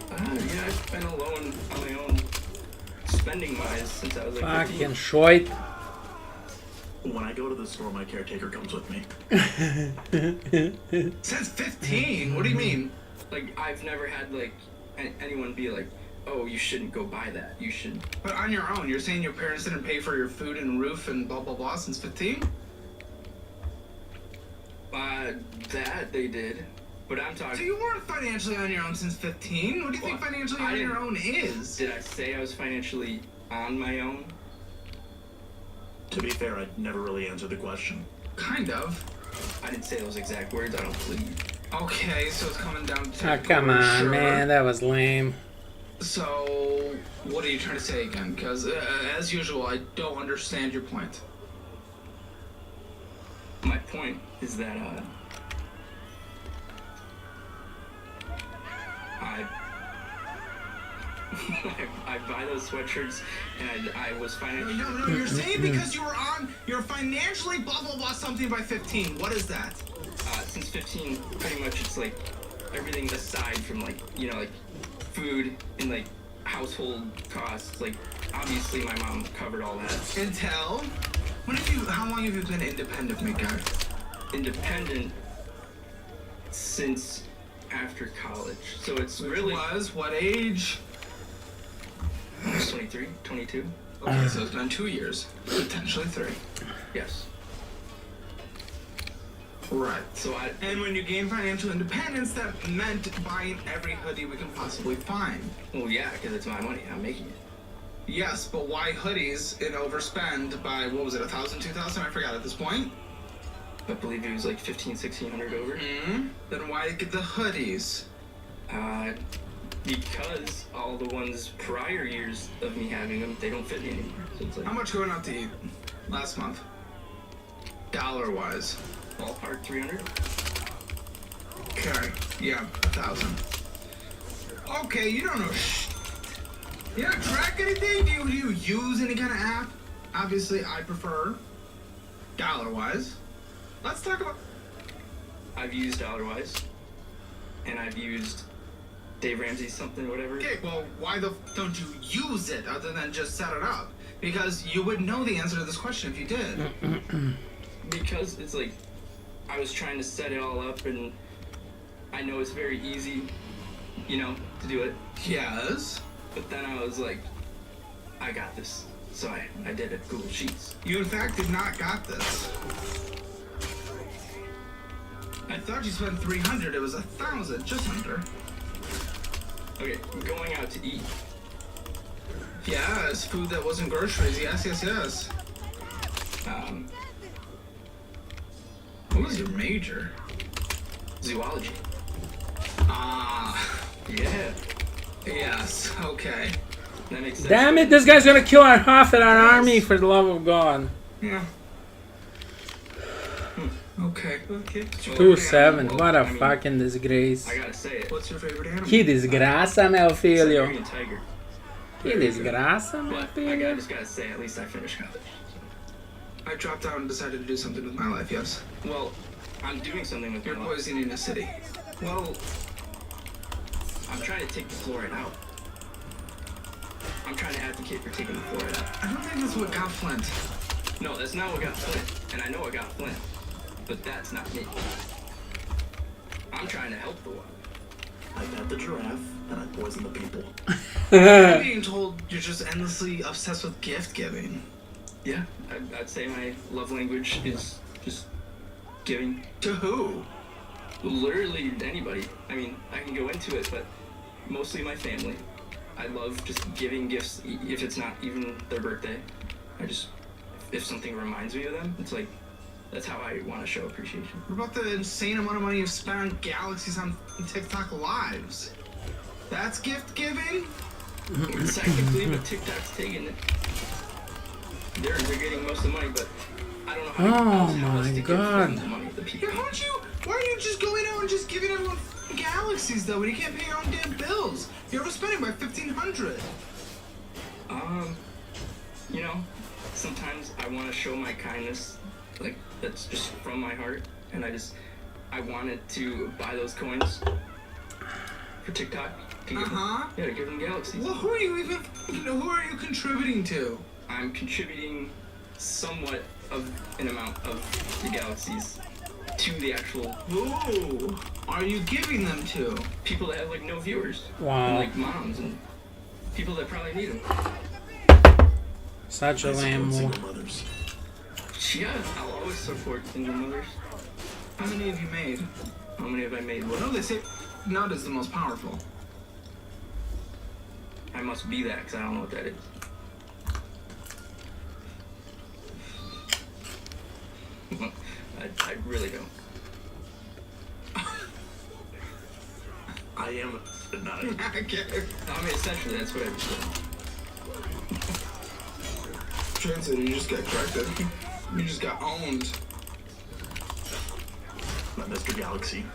Yeah, I've been alone on my own, spending wise since I was like 15. Fucking short. When I go to the store, my caretaker comes with me. Since 15? What do you mean? Like I've never had like anyone be like, oh, you shouldn't go buy that. You should. But on your own, you're saying your parents didn't pay for your food and roof and blah blah blah since 15? That they did, But I'm So talking. you weren't financially on your own since 15? What do you think Well, financially I on your didn't- own is? Did I say I was financially on my own? To be fair, I never really answered the question. Kind of. I didn't say those exact words. I don't believe. Okay, so it's coming down to Oh, come on, sure. man. That was lame. So, what are you trying to say again? Because, as usual, I don't understand your point. My point is that I buy those sweatshirts, and I was financially. No, you're saying because you're financially blah blah blah something by 15. What is that? Since 15, pretty much it's like everything aside from like like food and like household costs. Like obviously my mom covered all that. Intel? How long have you been independent, Mika? Independent since after college, so it's Which really was what age? almost 23, 22. Okay, so it's been 2 years, potentially 3. Yes. Right. So And when you gain financial independence, that meant buying every hoodie we can possibly find. well, yeah, because it's my money. I'm making it. Yes, but why hoodies and overspend by, what was it, 1,000, 2,000? I forgot at this point. I believe it was like 1,500, 1,600 over. Then why get the hoodies? Because all the ones prior years of me having them, they don't fit me anymore. So it's like How much going out to eat last month? Dollar-wise. ballpark 300. Okay, yeah, 1,000. Okay, you don't know You don't track anything? Do you use any kind of app? Obviously, I prefer dollar-wise. Let's talk about... I've used Dollarwise, and I've used Dave Ramsey's something, whatever. Okay, well, why don't you use it other than just set it up? Because you would know the answer to this question if you did. Because it's like, I was trying to set it all up, and I know it's very easy, to do it. Yes. But then I was like, I got this. So I did it Google Sheets. You, in fact, did not got this. I thought you spent 300. It was 1,000, just under. Okay, going out to eat. Yes, food that wasn't groceries. Yes. What was your major? Zoology. Ah, Yeah, yes, okay. that makes sense. Damn it, this guy's gonna kill our half of our army, for the love of God. Yeah. Okay. Okay. 2-7, what a I mean, fucking disgrace. I gotta say it. What's your favorite animal? Que desgraça, meu filho. Siberian tiger. Que desgraça, meu But I filho. just gotta say, at least I finished college. I dropped out and decided to do something with my life, yes. Well, I'm doing something with You're my life. poisoning a city. Well, I'm trying to take the fluoride out. I'm trying to advocate for taking the fluoride out. I don't think that's what got Flint. No, that's not what got Flint, and I know what got Flint, but that's not me. I'm trying to help the world. I met the giraffe, and I poisoned the people. I'm being told you're just endlessly obsessed with gift giving. Yeah, I'd say my love language is just giving. To who? Literally anybody. I mean, I can go into it, but mostly my family. I love just giving gifts, if it's not even their birthday. If something reminds me of them, it's like, that's how I want to show appreciation. What about the insane amount of money you've spent on galaxies on TikTok lives? That's gift giving? Technically, but TikTok's taking it. They're getting most of the money, but I don't know how Oh else my to give God. them the money. The people. Yeah, why are you just going out and just giving everyone galaxies though when you can't pay your own damn bills? You're overspending by 1,500. Sometimes I want to show my kindness, like that's just from my heart, and I wanted to buy those coins for TikTok to give them, to give them galaxies. Well, who are you contributing to? I'm contributing somewhat of an amount of the galaxies to the actual Who are you giving them to? people that have like no viewers, Wow. and, like moms and people that probably need them. Such a I lame support one. single mothers. Yeah, I'll always support single mothers. How many have you made? How many have I made? No, they say nut is the most powerful. I must be that because I don't know what that is. I really don't. I am a nut. Okay. I mean, essentially, that's what I was doing. Translator, you just got corrected. You just got owned. Not Mr. Galaxy.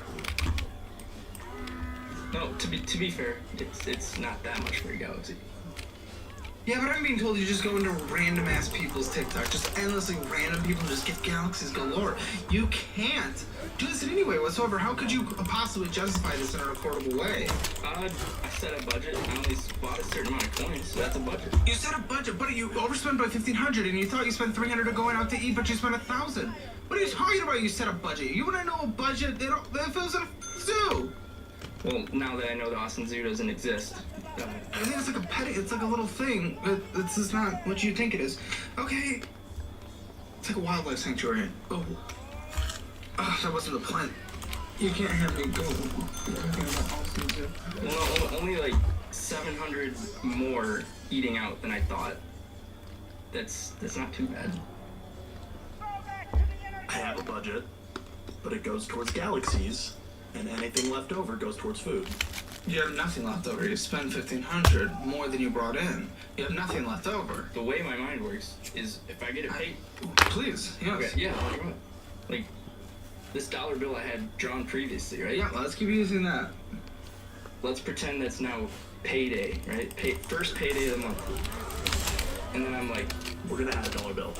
No, to be fair, it's not that much for a galaxy. Yeah, but I'm being told you just go into random ass people's TikTok, just endlessly random people just get galaxies galore. You can't do this in any way whatsoever. How could you possibly justify this in an affordable way? I set a budget. I only bought a certain amount of coins, so that's a budget. You set a budget, but you overspent by $1,500, and you thought you spent $300 to going out to eat, but you spent $1,000. What are you talking about? You set a budget. You want to know a budget? It fills in a zoo. Well, now that I know the Austin Zoo doesn't exist, I think it's like a petty. It's like a little thing, but it's just not what you think it is. Okay. It's like a wildlife sanctuary. Oh, that wasn't the plan. You can't have me go. well, only like 700 more eating out than I thought. That's not too bad. I have a budget, but it goes towards galaxies, and anything left over goes towards food. You have nothing left over. You spend $1,500 more than you brought in. You have nothing left over. The way my mind works is if I get it paid. Please, yes. Okay, yeah, I'll tell you what. Like this dollar bill I had drawn previously, right? Yeah, let's keep using that. Let's pretend that's now payday, right? First payday of the month. And then I'm like, We're gonna add a dollar bill.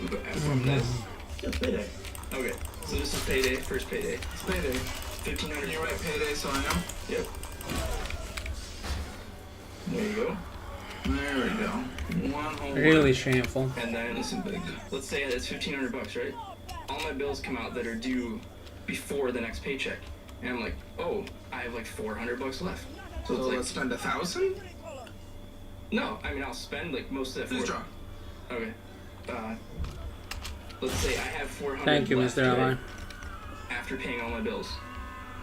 from this. Yeah, it's payday. Okay, so this is payday, first payday. It's payday. 1,500. You write payday, so I know. Yep. There you go. There we go. One whole Really word. shameful. And then Listen, big. let's say that's $1,500, right? All my bills come out that are due before the next paycheck, and I'm like, oh, I have like $400 left. So it's like, let's spend 1,000. no, I mean I'll spend like most of that. Please draw. Okay. Let's say I have 400. Thank you, left, Mr. right, Ally. after paying all my bills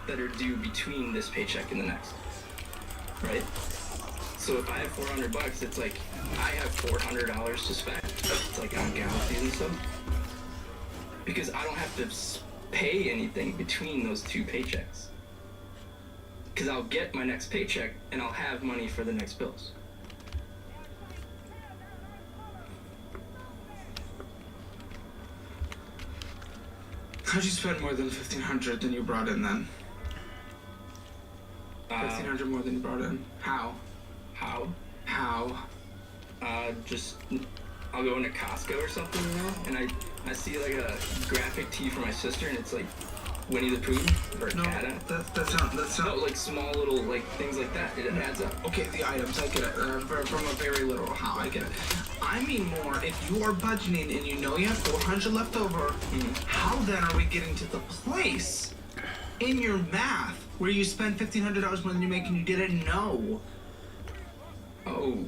that are due between this paycheck and the next, right? So if I have $400, it's like I have $400 to spend. It's like on galaxies and stuff, because I don't have to pay anything between those two paychecks. Because I'll get my next paycheck and I'll have money for the next bills. How'd you spend more than $1,500 than you brought in then? $1,500 more than you brought in. How? How? How? Just I'll go into Costco or something, you know, and I see like a graphic tee for my sister, and it's like Winnie the Pooh or No, Cat. that's No, not. like small little like things like that. It adds up. Okay, the items, I get it. From a very literal how, I get it. I mean more, if you are budgeting and you know you have $400 left over, how then are we getting to the place in your math where you spend $1,500 more than you make and you didn't know? Oh,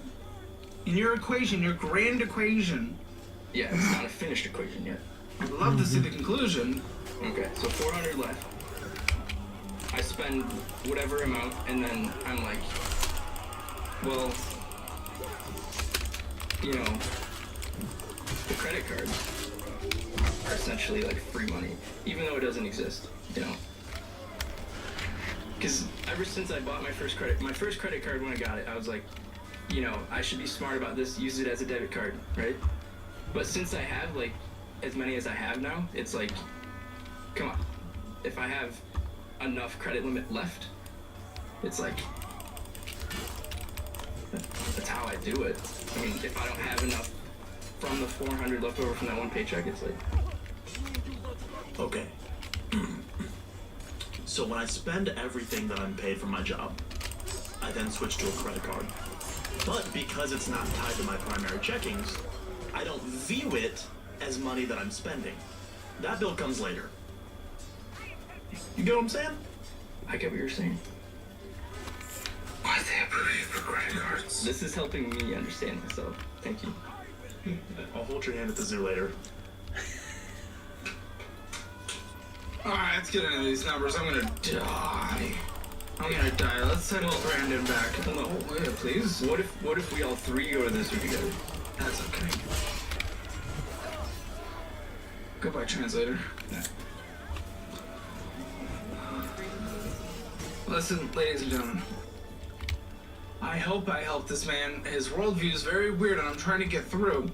In your equation, your grand equation, yeah, it's not a finished equation yet. I'd love to see the conclusion. Okay, so 400 left. I spend whatever amount, and then I'm like, well, you know, the credit cards are essentially like free money, even though it doesn't exist, you know. Because ever since I bought my first credit card when I got it, I was like, you know, I should be smart about this, use it as a debit card, right? But since I have like as many as I have now, it's like, come on, if I have enough credit limit left, it's like, that's how I do it. I mean, if I don't have enough from the 400 left over from that one paycheck, it's like, Okay. So when I spend everything that I'm paid from my job, I then switch to a credit card. But because it's not tied to my primary checkings, I don't view it as money that I'm spending. That bill comes later. You get what I'm saying? I get what you're saying. Why they approve you for credit cards? This is helping me understand myself. Thank you. I'll hold your hand at the zoo later. Alright, let's get into these numbers. I'm gonna die. Let's send Brandon back. Oh, yeah, please. What if we all three go to this week together? That's okay. Goodbye, translator. Yeah. Listen, ladies and gentlemen. I hope I helped this man. His worldview is very weird and I'm trying to get through.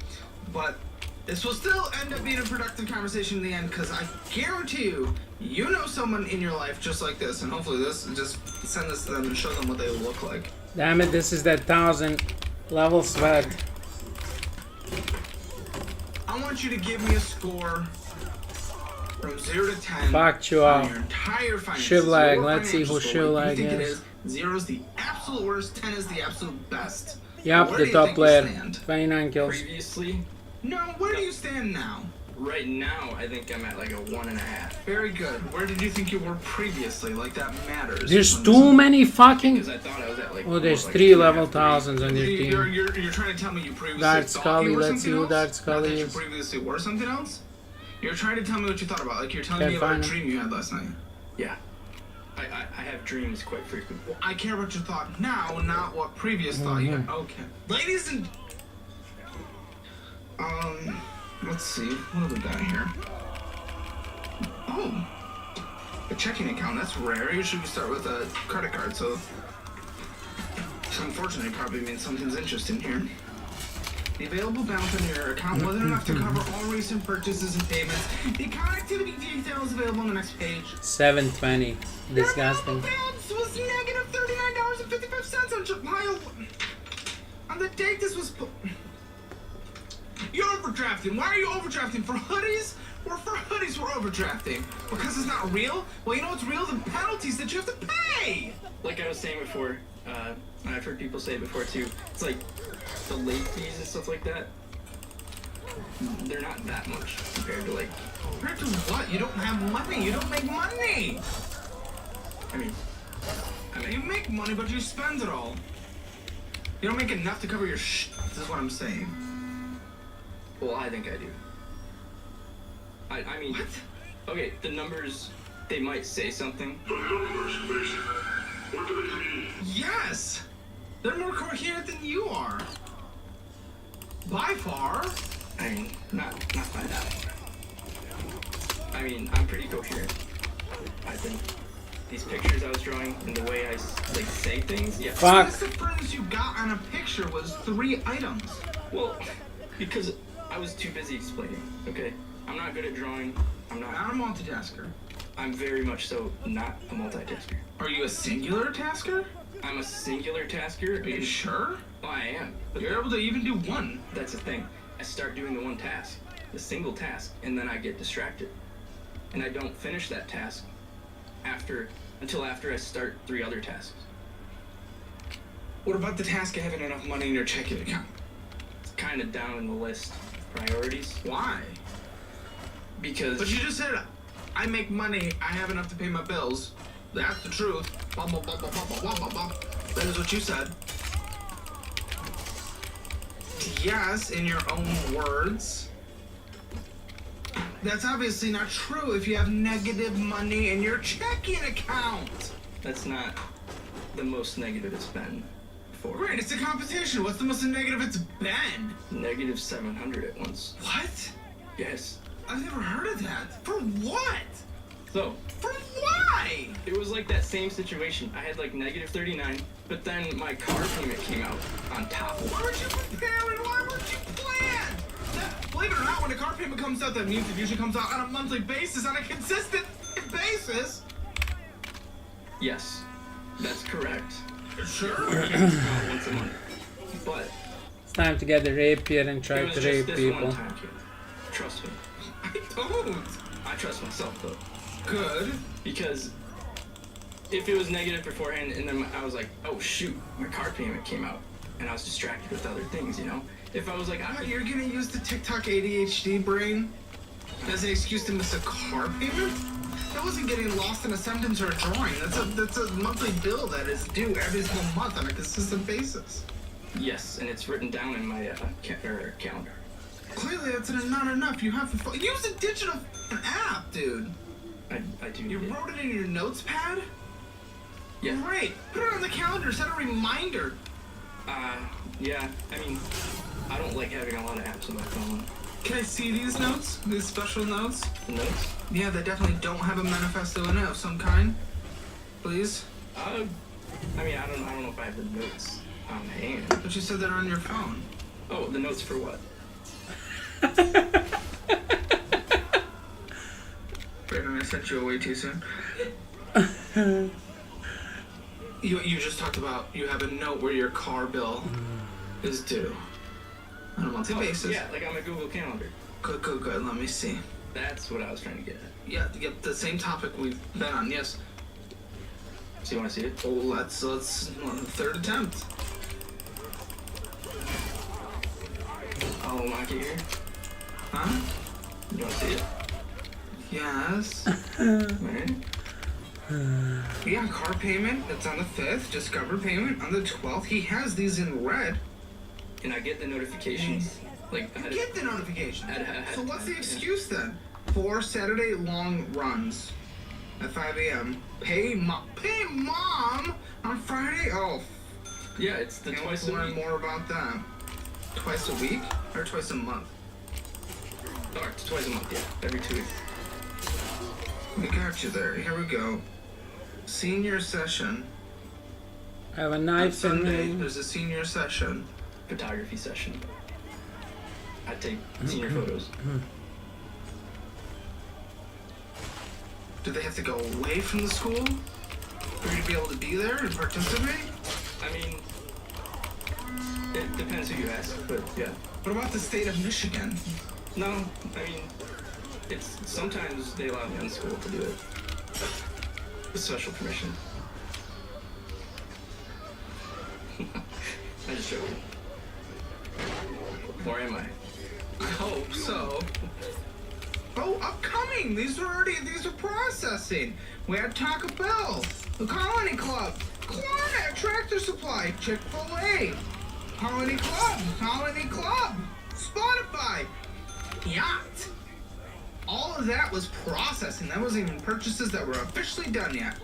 But this will still end up being a productive conversation in the end because I guarantee you know someone in your life just like this. And hopefully just send this to them and show them what they look like. Damn it, this is that 1000 level sweat. I want you to give me a score from 0 to 10 Fucked you on up. your entire finances. Shivlag, Your let's see who financial score, what you Shivlag think it is. 0 is the absolute worst, 10 is the absolute best. Yep, Where the do you top think you player. stand? 29 kills. Previously, No, where do you stand now? right now, I think I'm at like a 1.5. Very good. Where did you think you were previously? Like that matters. There's too many fucking... Because I thought I was at like. Oh, there's like 3 2.5, level 3. thousands on your You're team. trying to tell me you previously Dark thought Scully, you were let's see something who else? Dark Not Scully that you is. previously were something else? You're trying to tell me what you thought about. Like you're telling Okay, me about a fine. dream you had last night. Yeah. I have dreams quite frequently. I care what you thought now, not what previous thought you had. Okay. Ladies and... let's see. What do we got here? Oh. A checking account. That's rare. Usually we start with a credit card, so... So unfortunately, it probably means something's interesting here. The available balance on your account wasn't enough to cover all recent purchases and payments. The account activity detail is available on the next page. 720. Disgusting. Your balance was negative $39.55 on July. On the date this was put. You're overdrafting. Why are you overdrafting? For hoodies? Or for hoodies we're overdrafting? Because it's not real? Well, you know what's real? The penalties that you have to pay! Like I was saying before, and I've heard people say it before too, it's like the late fees and stuff like that. They're not that much compared to like. Compared to what? You don't have money. You don't make money. I mean, You make money, but you spend it all. You don't make enough to cover your This is what I'm saying. well, I think I do. I mean, What? okay, the numbers, they might say something. Yes! They're more coherent than you are. By far. I mean, not by that. I mean, I'm pretty coherent. I think these pictures I was drawing and the way I like say things, yeah. Fuck. The list of furnace you got on a picture was 3 items. Well, because I was too busy explaining. Okay, I'm not good at drawing. I'm not. Not a multitasker. I'm very much so not a multitasker. Are you a singular tasker? I'm a singular tasker. Are you sure? Oh, I am. But You're able to even do one. that's the thing. I start doing the one task, the single task, and then I get distracted. And I don't finish that task until after I start 3 other tasks. What about the task of having enough money in your checking account? It's kind of down in the list of priorities Why? because But you just said, I make money, I have enough to pay my bills. That's the truth. Bum, bum, bum, bum, bum, bum, bum, bum. That is what you said. Yes, in your own words. That's obviously not true if you have negative money in your checking account. that's not the most negative it's been before. Great, it's a competition. What's the most negative it's been? Negative 700 at once. What? Yes. I've never heard of that. For what? So, For why? it was like that same situation. I had like negative 39, but then my car payment came out on top of Why it. would you prepare and why would you plan? Believe it or not, when a car payment comes out, that means it usually comes out on a monthly basis, on a consistent basis. Yes, that's correct. Sure. Once a month. But It's time to get the rapier and it try was to just rape this people. one time, kid. Trust me. I don't. I trust myself though. Good. Because if it was negative beforehand and then I was like, oh shoot, my car payment came out and I was distracted with other things, you know? If I was like, What, you're gonna use the TikTok ADHD brain as an excuse to miss a car payment? That wasn't getting lost in a sentence or a drawing. That's a monthly bill that is due every single month on a consistent basis. yes, and it's written down in my calendar. Clearly, that's not enough. You have to use a digital app, dude. I do You need it. wrote it in your notes pad? Yeah. Great. Put it on the calendar. Set a reminder. Yeah. I mean, I don't like having a lot of apps on my phone. Can I see these notes? These special notes? The notes? Yeah, they definitely don't have a manifesto in it of some kind. Please? I mean, I don't know if I have the notes on hand. But you said they're on your phone. Oh, the notes for what? Brandon, I sent you away too soon. You just talked about you have a note where your car bill is due on a monthly basis. Yeah, like on my Google Calendar. Good, good, good. Let me see. That's what I was trying to get at. Yeah, yep, the same topic we've been on. Yes. So you want to see it? Oh, let's third attempt. I'll unlock it here. Huh? You want to see it? Yes. Alright. Yeah, car payment. That's on the 5th. Discover payment on the 12th. He has these in red. And I get the notifications. Like, You get the notification. ahead So of what's time, the excuse then? 4 Saturday long runs at 5 a.m. Pay mom on Friday. Oh, yeah, it's the can't twice wait a to learn week. more about that. Twice a week or twice a month? Oh, it's twice a month, yeah. Every 2 weeks. We got you there. Here we go. Senior session. I have a On knife in Sunday, me. there's a senior session. Photography session. I take senior photos. Do they have to go away from the school for you to be able to be there and participate? I mean, it depends who you ask, but yeah. What about the state of Michigan? No, I mean, it's sometimes they allow me on school to do it with special permission. I just joking. Or am I? I hope so. Oh, upcoming! These are processing. We had Taco Bell, the Colony Club, Klarna, Tractor Supply, Chick-fil-A, Colony Club, Spotify, Yacht. All of that was processing. That wasn't even purchases that were officially done yet.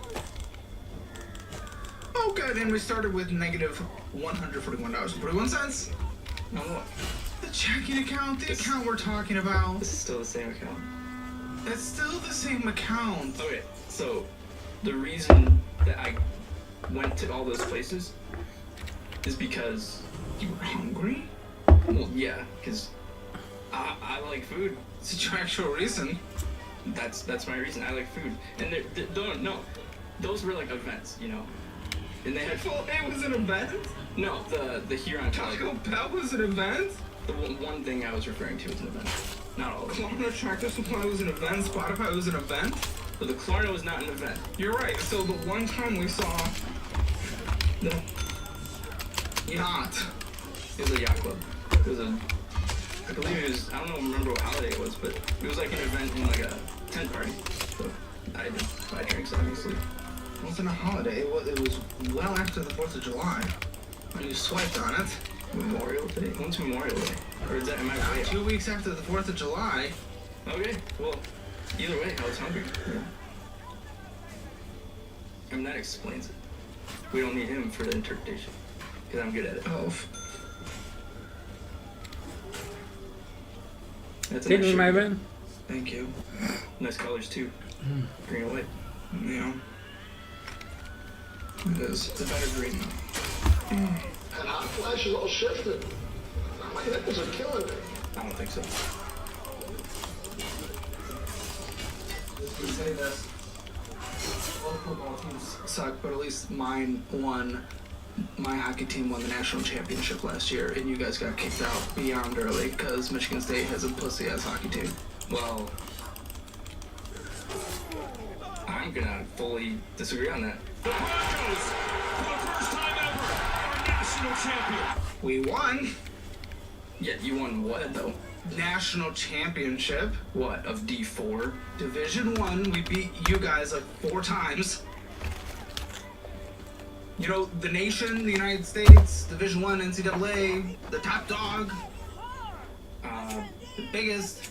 Okay, then we started with negative $141.41. No, what? The checking account, the account we're talking about. This is still the same account. That's still the same account. Okay, so the reason that I went to all those places is because, You were hungry? well, yeah, because I like food. It's your actual reason. That's my reason. I like food, and no, those were like events, you know. And they had Chick-fil-A was an event? no the Huron Taco Bell was an event? The one thing I was referring to was an event, not all of them. Klarna Tractor Supply was an event? Spotify was an event? But the Klarna was not an event. You're right. So the one time we saw the yacht. It was a yacht club. It was I believe it was, I don't remember what holiday it was, but it was like an event in like a tent party. So I didn't buy drinks, obviously. It wasn't a holiday. It was well after the 4th of July. When you swiped on it. Memorial Day? When's Memorial Day? Or is that, am I way off? 2 weeks after the 4th of July. Okay, well, either way, I was hungry. Yeah. And that explains it. We don't need him for the interpretation, because I'm good at it. Oh. That's a Take nice me, my shirt. man. Thank you. Nice colors too. Green and white. Yeah. It is. It's a better green though. And hot flashes all shifted. My nipples are killing me. I don't think so. You say this. All football teams suck, but at least mine won. My hockey team won the national championship last year, and you guys got kicked out beyond early because Michigan State has a pussy-ass hockey team. Well, I'm gonna fully disagree on that. The Broncos, for the first time ever, are national champion. We won Yeah, you won what though? national championship, What, of D4? Division 1. We beat you guys like 4 times. You know, the nation, the United States, Division 1 NCAA, the top dog, the biggest.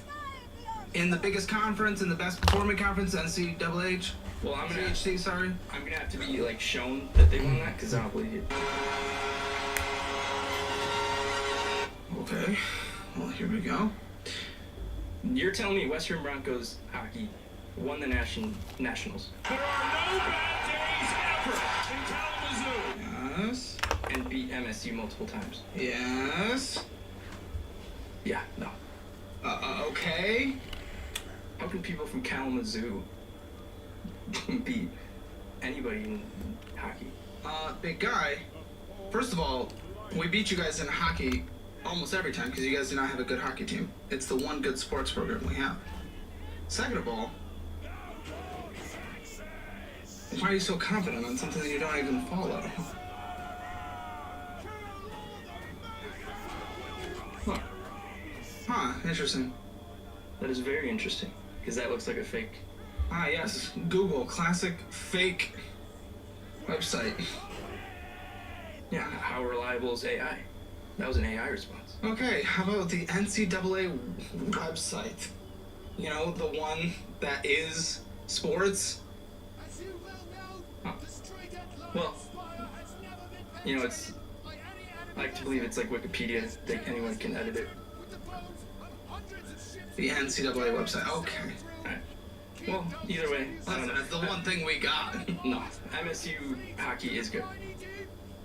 in the biggest conference, in the best performing conference, NCAA. Well, I'm gonna CHC, sorry. I'm gonna have to be like shown that they won that because I don't believe you. Okay. Well, here we go. You're telling me Western Broncos hockey won the nationals There are no bad days ever in Kalamazoo. Yes. and beat MSU multiple times? Yes. Yeah, no. Okay. How can people from Kalamazoo beat anybody in hockey? Big guy. First of all, we beat you guys in hockey almost every time because you guys do not have a good hockey team. It's the one good sports program we have. Second of all, why are you so confident on something that you don't even follow? Huh, interesting. That is very interesting because that looks like a fake. Ah, yes, Google, classic fake website. Yeah, how reliable is AI? That was an AI response. Okay, how about the NCAA website? You know, the one that is sports? Well, you know, it's. I like to believe it's like Wikipedia. Anyone can edit it. The NCAA website, okay. Alright. Well, either way, I don't know. That's the one thing we got. No, MSU hockey is good.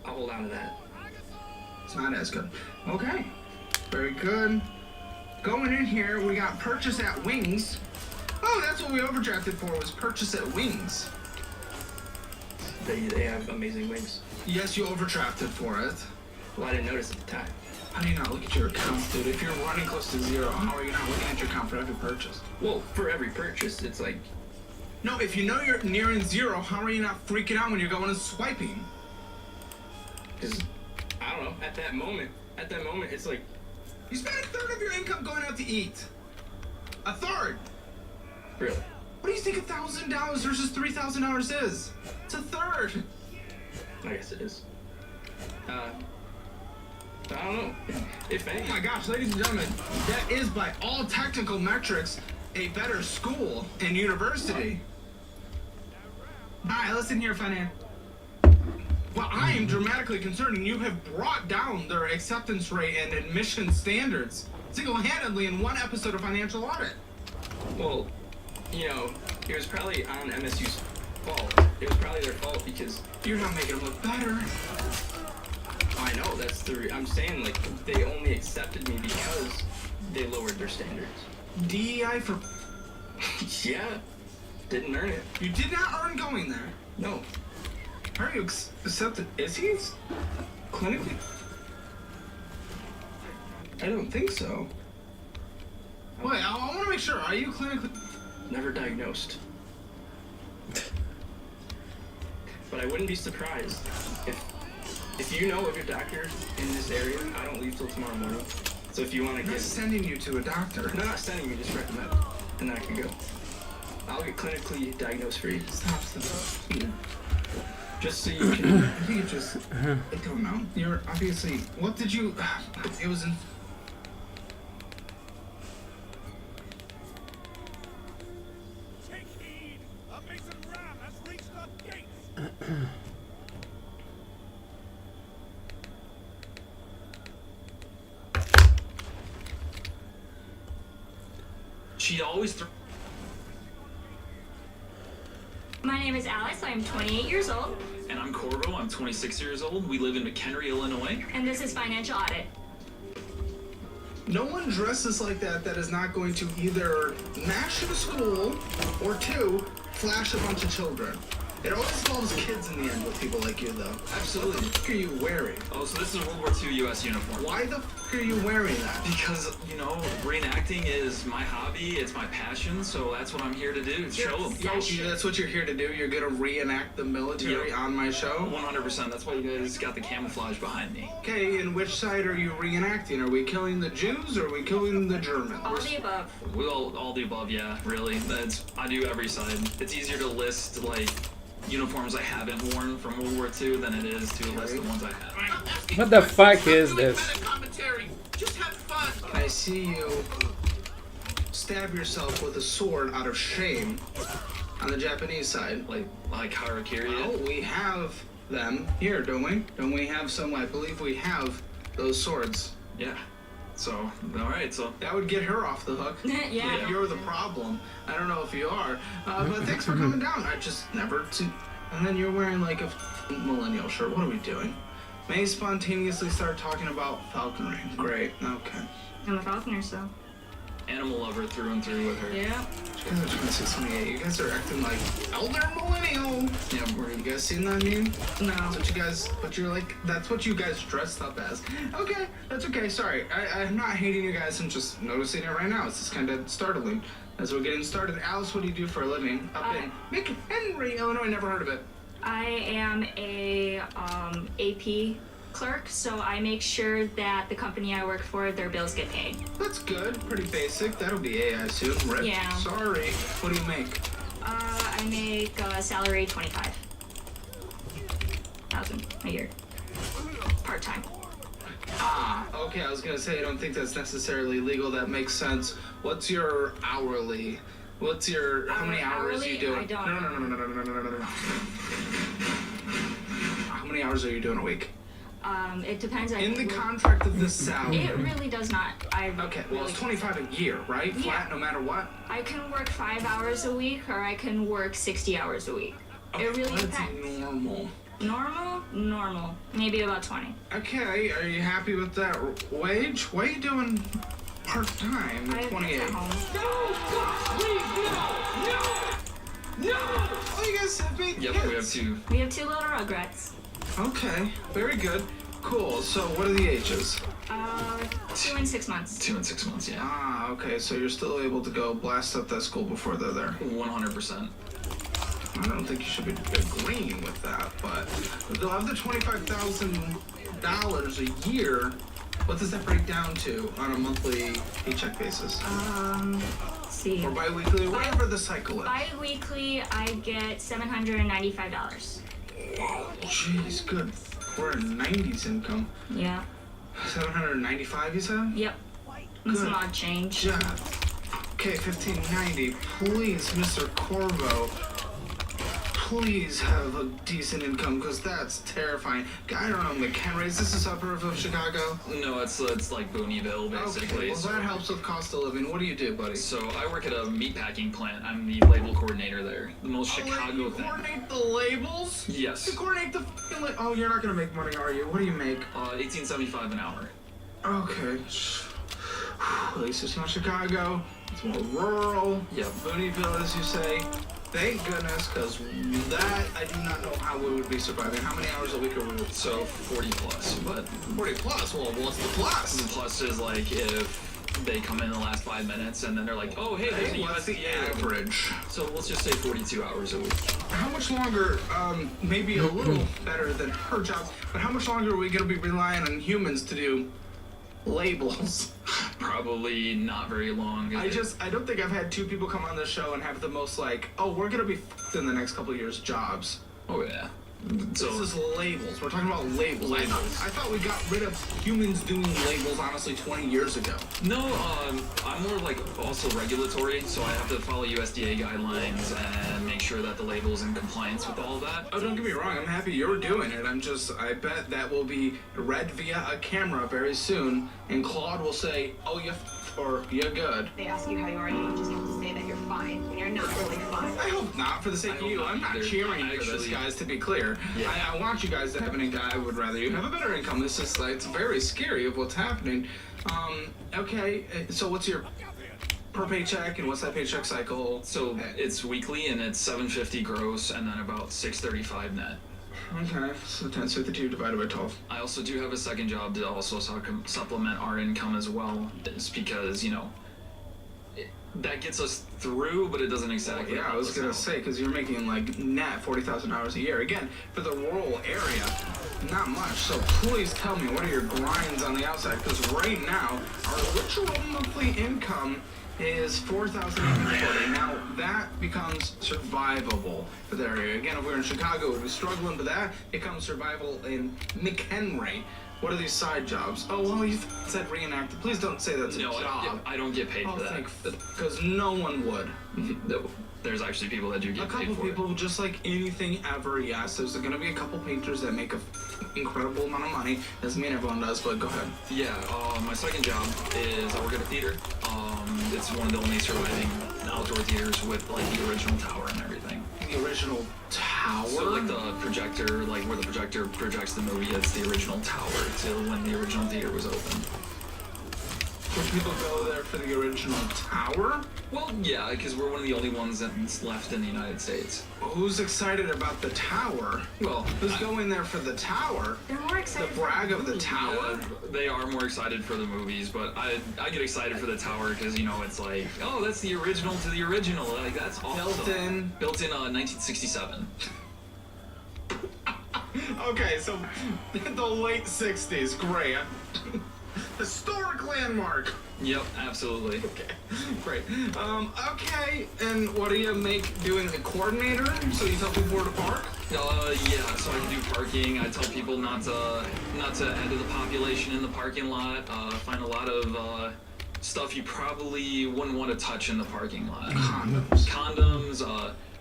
I'll hold on to that. It's not as good. Okay, very good. Going in here, we got purchase at Wings. Oh, that's what we overdrafted for, was purchase at Wings. They have amazing wings. Yes, you overdrafted for it. Well, I didn't notice at the time. How do you not look at your account, dude? If you're running close to zero, how are you not looking at your account for every purchase? Well, for every purchase, it's like. No, if you know you're nearing zero, how are you not freaking out when you're going and swiping? Because, I don't know, at that moment, it's like. You spend a third of your income going out to eat. A third. Really? What do you think $1,000 versus $3,000 is? It's a third. I guess it is. I don't know. If any. Oh my gosh, ladies and gentlemen, that is by all technical metrics a better school and university. Alright, listen here, Finan. Well, I am dramatically concerned, and you have brought down their acceptance rate and admission standards single-handedly in one episode of Financial Audit. Well, you know, it was probably on MSU's fault. It was probably their fault because. You're not making them look better. I know, that's I'm saying, like, they only accepted me because they lowered their standards. DEI for... Yeah, didn't earn it. You did not earn going there. No. How are you accepted? Is he clinically? I don't think so. Wait, I want to make sure. Are you clinically? Never diagnosed. But I wouldn't be surprised if you know of your doctor in this area. I don't leave till tomorrow morning. So if you want to I'm get... not sending you to a doctor. No, not sending you, just recommend. And then I can go. I'll get clinically diagnosed for you. Stop. Just so you can... I think it just... I don't know. You're obviously... What did you... It was in... Take heed! A Mason ram has reached the gates! She always My name is Alice. I'm 28 years old. And I'm Corvo. I'm 26 years old. We live in McHenry, Illinois. And this is Financial Audit. No one dresses like that is not going to either mash in school or two, flash a bunch of children. It always involves kids in the end with people like you, though. Absolutely. What the fuck are you wearing? Oh, so this is a World War II U.S. uniform. Why the fuck are you wearing that? Because, you know, reenacting is my hobby. It's my passion. So that's what I'm here to do. Show them. That's what you're here to do? You're going to reenact the military on my show? 100%. That's why you guys got the camouflage behind me. Okay, and which side are you reenacting? Are we killing the Jews or are we killing the Germans? All the above. Well, all the above, yeah, really. I do every side. It's easier to list, like, uniforms I haven't worn from World War II than it is to list the ones I have. What the fuck is this? I see you. stab yourself with a sword out of shame on the Japanese side. Like harakiri. Oh, we have them here, don't we? Don't we have some? I believe we have those swords. Yeah. So, alright, so. That would get her off the hook. Yeah. You're the problem. I don't know if you are. But thanks for coming down. I just never seen. And then you're wearing like a millennial shirt. What are we doing? May spontaneously start talking about falconry. Great. Okay. I'm a falconer, so. Animal lover through and through with her. Yeah. You guys are 2628. You guys are acting like elder millennial. Yeah, we're You guys seen that meme? No. That's what you guys, but you're like, that's what you guys dressed up as. Okay, that's okay. Sorry, I'm not hating you guys. I'm just noticing it right now. It's just kind of startling as we're getting started. Alice, what do you do for a living up in McHenry, Illinois? Never heard of it. I am a AP clerk, so I make sure that the company I work for, their bills get paid. That's good. Pretty basic. That'll be AI soon. Rip. Yeah. Sorry. What do you make? I make salary $25,000 a year, part-time. Ah, okay. I was gonna say I don't think that's necessarily legal. That makes sense. What's your hourly? What's your how many hours hourly? you doing? I don't No. How many hours are you doing a week? It depends. In the contract of this salary. It really does not. Okay, well it's 25 a year, right? Flat, Yeah. no matter what. I can work 5 hours a week, or I can work 60 hours a week. Okay, It really that's depends. normal. Normal. Maybe about 20. Okay, are you happy with that wage? Why are you doing part-time I at have 28? kids at home. No! Oh, you guys have big Yep, kids. we have two. We have 2 little rugrats. Okay, very good. Cool, so what are the ages? 2 and 6 months. 2 and 6 months, yeah. Ah, okay, so you're still able to go blast up that school before they're there. 100%. I don't think you should be agreeing with that, but they'll have the $25,000 a year. What does that break down to on a monthly paycheck basis? Let's see. Or bi-weekly, whatever the cycle is. Bi-weekly, I get $795. Jeez, good. We're in 90s income. Yeah. 795, you said? Yep. And some Good odd change. job. Okay, 1590. Please, Mr. Corvo. Please have a decent income, because that's terrifying. I don't know, McHenry, is this a suburb of Chicago? No, it's like Booneyville, basically. Okay, well So- that helps with cost of living. What do you do, buddy? So I work at a meatpacking plant. I'm the label coordinator there. The most Chicago you thing. coordinate the labels? Yes. You coordinate the f***ing oh, you're not gonna make money, are you? What do you make? $18.75 an hour. Okay. At least it's not Chicago. It's more rural. Yep. Booneyville, as you say. Thank goodness, because that, I do not know how we would be surviving. How many hours a week are we? So 40 plus. But 40 plus? Well, what's the plus? the plus is like if they come in the last 5 minutes and then they're like, oh, hey, there's a What's the USDA. average? So let's just say 42 hours a week. How much longer, maybe a little better than her job, but how much longer are we going to be relying on humans to do labels? Probably not very long. I don't think I've had 2 people come on this show and have the most like, oh, we're going to be f***ed in the next couple of years jobs. Oh, yeah. So This is labels. We're talking about labels. I thought we got rid of humans doing labels, honestly, 20 years ago. no, I'm more like also regulatory, so I have to follow USDA guidelines and make sure that the label's in compliance with all of that. Oh, don't get me wrong. I'm happy you're doing it. I bet that will be read via a camera very soon, and Claude will say, oh, you or you're good. They ask you how you are, you just have to say that you're fine when you're not really fine. I hope not, for the sake of you. I'm not cheering for this, guys, to be clear. Yeah. I want you guys to have an income. I would rather you have a better income. This is like, it's very scary of what's happening. Okay, so what's your per paycheck, and what's that paycheck cycle? So it's weekly and it's $750 gross and then about $635 net. Okay, so 1052 divided by 12. I also do have a second job to also supplement our income as well. It's because, that gets us through, but it doesn't exactly. Yeah, I was gonna say, because you're making like net 40,000 hours a year. Again, for the rural area, not much. So please tell me, what are your grinds on the outside? Because right now, our literal monthly income is $4,840. Now that becomes survivable for the area. Again, if we were in Chicago, we'd be struggling, but that becomes survival in McHenry. What are these side jobs? Oh, well, you said reenactor. Please don't say that's a job. I don't get paid for that. Because no one would. There's actually people that do get paid for it. A couple people, just like anything ever, yes. There's going to be a couple painters that make an incredible amount of money. Doesn't mean everyone does, but go ahead. Yeah, my second job is I work at a theater. It's one of the only surviving outdoor theaters with like the original tower and everything. The original tower? So like the projector, like where the projector projects the movie, it's the original tower till when the original theater was open. Would people go there for the original tower? Well, yeah, because we're one of the only ones that's left in the United States. Who's excited about the tower? Well, who's going there for the tower? They're more excited. The brag of the tower? Yeah, they are more excited for the movies, but I get excited for the tower because, you know, it's like, oh, that's the original to the original. Like, that's awesome. Built in 1967. Okay, so the late 60s, great. Historic landmark. Yep, absolutely. Okay, great. Okay, and what do you make doing the coordinator? So you tell people where to park? Yeah, so I can do parking. I tell people not to add to the population in the parking lot. Find a lot of stuff you probably wouldn't want to touch in the parking lot. Condoms.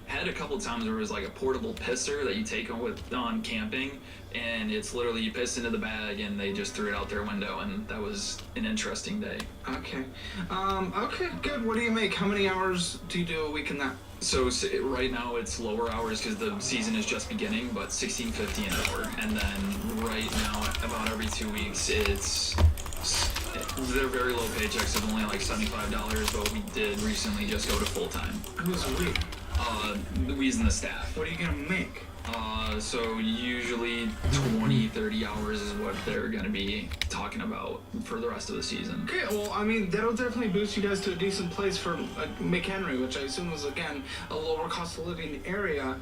Had a couple times where it was like a portable pisser that you take on camping, and it's literally you piss into the bag and they just threw it out their window, and that was an interesting day. Okay. Okay, good. What do you make? How many hours do you do a week in that? So right now it's lower hours because the season is just beginning, but $16.50 an hour, and then right now about every 2 weeks they're very low paychecks of only like $75, but we did recently just go to full time. Who's we? We's in the staff. What are you gonna make? So usually 20-30 hours is what they're gonna be talking about for the rest of the season. Okay, well, I mean, that'll definitely boost you guys to a decent place for McHenry, which I assume is, again, a lower cost of living area.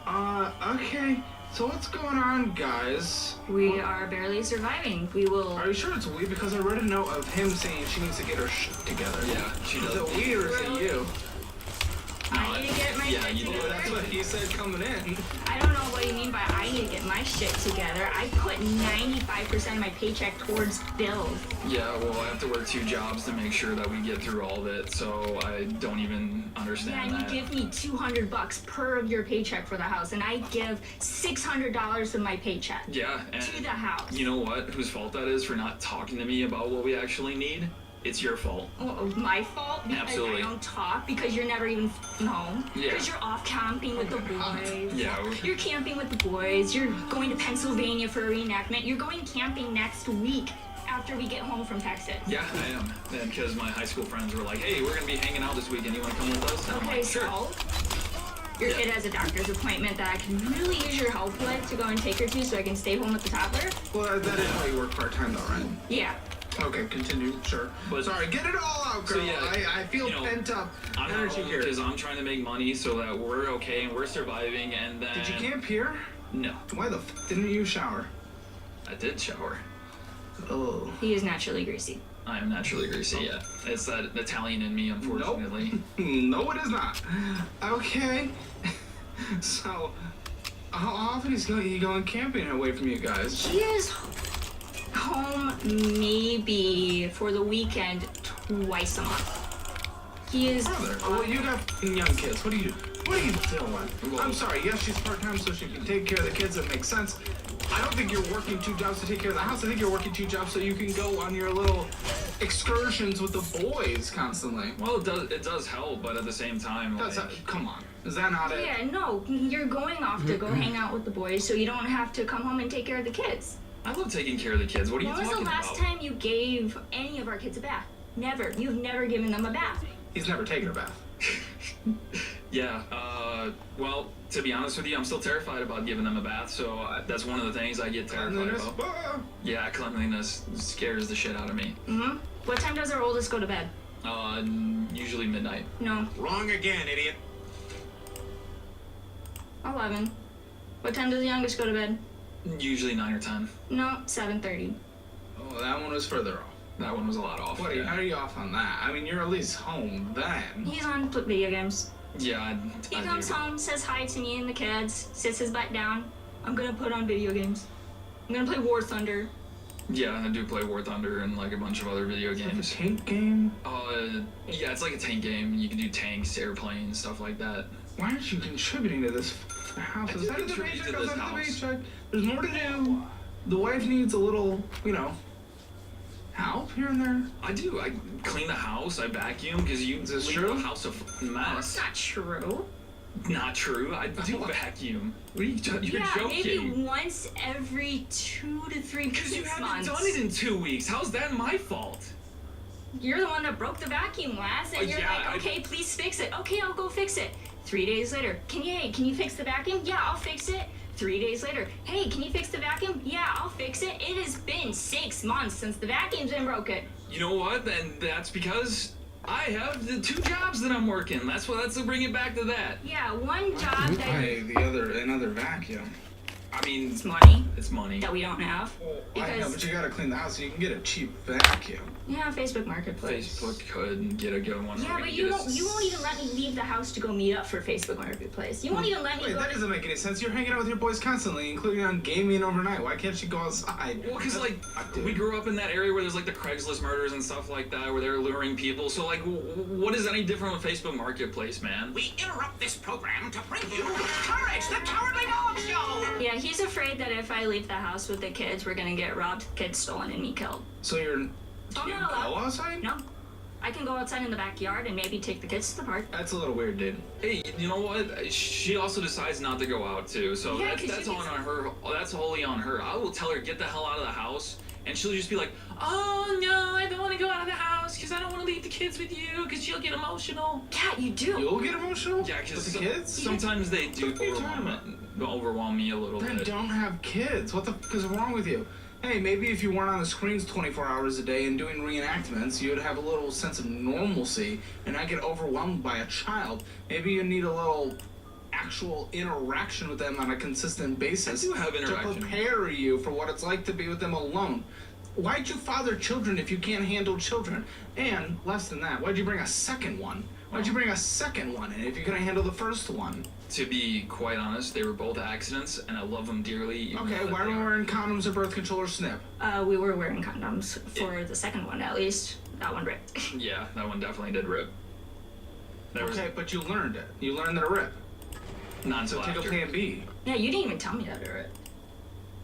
Okay. So what's going on, guys? We are barely surviving. We will... Are you sure it's we? Because I read a note of him saying she needs to get her shit together. Yeah, she does. Is it we or is it you? I need to get my shit you together. do. That's what he said coming in. I don't know what you mean by I need to get my shit together. I put 95% of my paycheck towards bills. Yeah, well, I have to work 2 jobs to make sure that we get through all of it, so I don't even understand that. Yeah, and you give me $200 per of your paycheck for the house, and I give $600 of my paycheck. Yeah, and to the house. You know what? Whose fault that is for not talking to me about what we actually need? It's your fault. Oh, my fault? Because Absolutely. I don't talk? Because you're never even home? Yeah. Because you're off camping with the boys? Yeah. You're camping with the boys. You're going to Pennsylvania for a reenactment. You're going camping next week after we get home from Texas. Yeah, I am. And because my high school friends were like, hey, we're going to be hanging out this weekend. You want to come with us? And I'm like, sure. So your kid has a doctor's appointment that I can really use your help with to go and take her to so I can stay home with the toddler. Well, that is why you work part-time though, right? Yeah. Okay, continue. Sure. But sorry, get it all out, girl. So yeah, I feel pent up energy here. Because I'm trying to make money so that we're okay and we're surviving, and then... Did you camp here? No. Why the didn't you shower? I did shower. Oh. He is naturally greasy. I am naturally greasy, yeah. It's that Italian in me, unfortunately. Nope. No, it is not. Okay. So, how often is he going camping away from you guys? He is home maybe for the weekend twice a month. He is... Brother, well, you got young kids. What are you doing? I'm sorry, yes, she's part-time so she can take care of the kids. That makes sense. I don't think you're working 2 jobs to take care of the house. I think you're working 2 jobs so you can go on your little excursions with the boys constantly. Well, it does help, but at the same time, come on. Is that not it? Yeah, no. You're going off to go hang out with the boys so you don't have to come home and take care of the kids. I love taking care of the kids. What are you talking about? When was the last time you gave any of our kids a bath? Never. You've never given them a bath. He's never taken a bath. Yeah, well, to be honest with you, I'm still terrified about giving them a bath, so that's one of the things I get terrified about. Yeah, cleanliness scares the shit out of me. Mm-hmm. What time does our oldest go to bed? Usually midnight. No. Wrong again, idiot. 11. What time does the youngest go to bed? Usually 9 or 10. No, 7:30. Oh, that one was further off. That one was a lot off. What, how are you off on that? I mean, you're at least home then. He's on video games. Yeah, He comes home, says hi to me and the kids, sits his butt down. I'm gonna put on video games. I'm gonna play War Thunder. Yeah, I do play War Thunder and like a bunch of other video Like a games. tank game? Yeah, it's like a tank game. You can do tanks, airplanes, stuff like that. Why aren't you contributing to this house? I Is do that in the contribute paycheck? to Is this that in the house. paycheck? There's more to do. The wife needs a little, you know, help here and there. I do. I clean the house. I vacuum because you this leave true? the house a fucking That's mess. not true. Not true. I do vacuum. What are you're Yeah, joking. maybe once every 2 to 3 Because you haven't months. done it in 2 weeks. How's that my fault? You're the one that broke the vacuum last, and you're yeah, like, okay, please fix it. Okay, I'll go fix it. 3 days later, can you fix the vacuum? Yeah, I'll fix it. 3 days later, hey, can you fix the vacuum? Yeah, I'll fix it. It has been 6 months since the vacuum's been broken. You know what? Then that's because I have the 2 jobs that I'm working. That's to bring it back to that. Yeah, one job that Hey, another vacuum. I mean, it's money it's money. that we don't have. I know, Because but you gotta clean the house so you can get a cheap vacuum. yeah, Facebook Marketplace. Facebook could get a good one. Yeah, We but could you get a won't even let me leave the house to go meet up for Facebook Marketplace. You won't even let me Wait, go. that doesn't make any sense. You're hanging out with your boys constantly, including on gaming overnight. Why can't you go outside? Well, because like Dude. we grew up in that area where there's like the Craigslist murders and stuff like that, where they're luring people. So like, what is any different with Facebook Marketplace, man? We interrupt this program to bring you Courage, the Cowardly Dog Show! Yeah, he's afraid that if I leave the house with the kids, we're gonna get robbed, kids stolen, and me killed. So you're I'm you not go allowed. outside? No. I can go outside in the backyard and maybe take the kids to the park. That's a little weird, dude. Hey, you know what? She also decides not to go out too, so Yeah, 'cause that's she on her. That's wholly on her. I will tell her get the hell out of the house, and she'll just be like, "Oh no, I don't want to go out of the house because I don't want to leave the kids with you because she'll get emotional." Cat, you do. You'll get emotional? Yeah, because With the kids? sometimes they do What are you talking overwhelm me a little Then bit. don't have kids. What the fuck is wrong with you? Hey, maybe if you weren't on the screens 24 hours a day and doing reenactments, you'd have a little sense of normalcy and not get overwhelmed by a child. Maybe you need a little actual interaction with them on a consistent basis I do have to interaction. prepare you for what it's like to be with them alone. Why'd you father children if you can't handle children? And less than that, why'd you bring a second one? Why'd you bring a second one in if you couldn't handle the first one? To be quite honest, they were both accidents, and I love them dearly. even Okay, though why they are we are- wearing condoms or birth control or snip? We were wearing condoms for the second one, at least. That one ripped. Yeah, that one definitely did rip. There was Okay, but you learned it. You learned that it rip. not So until take a after. plan B. Yeah, you didn't even tell me that it ripped.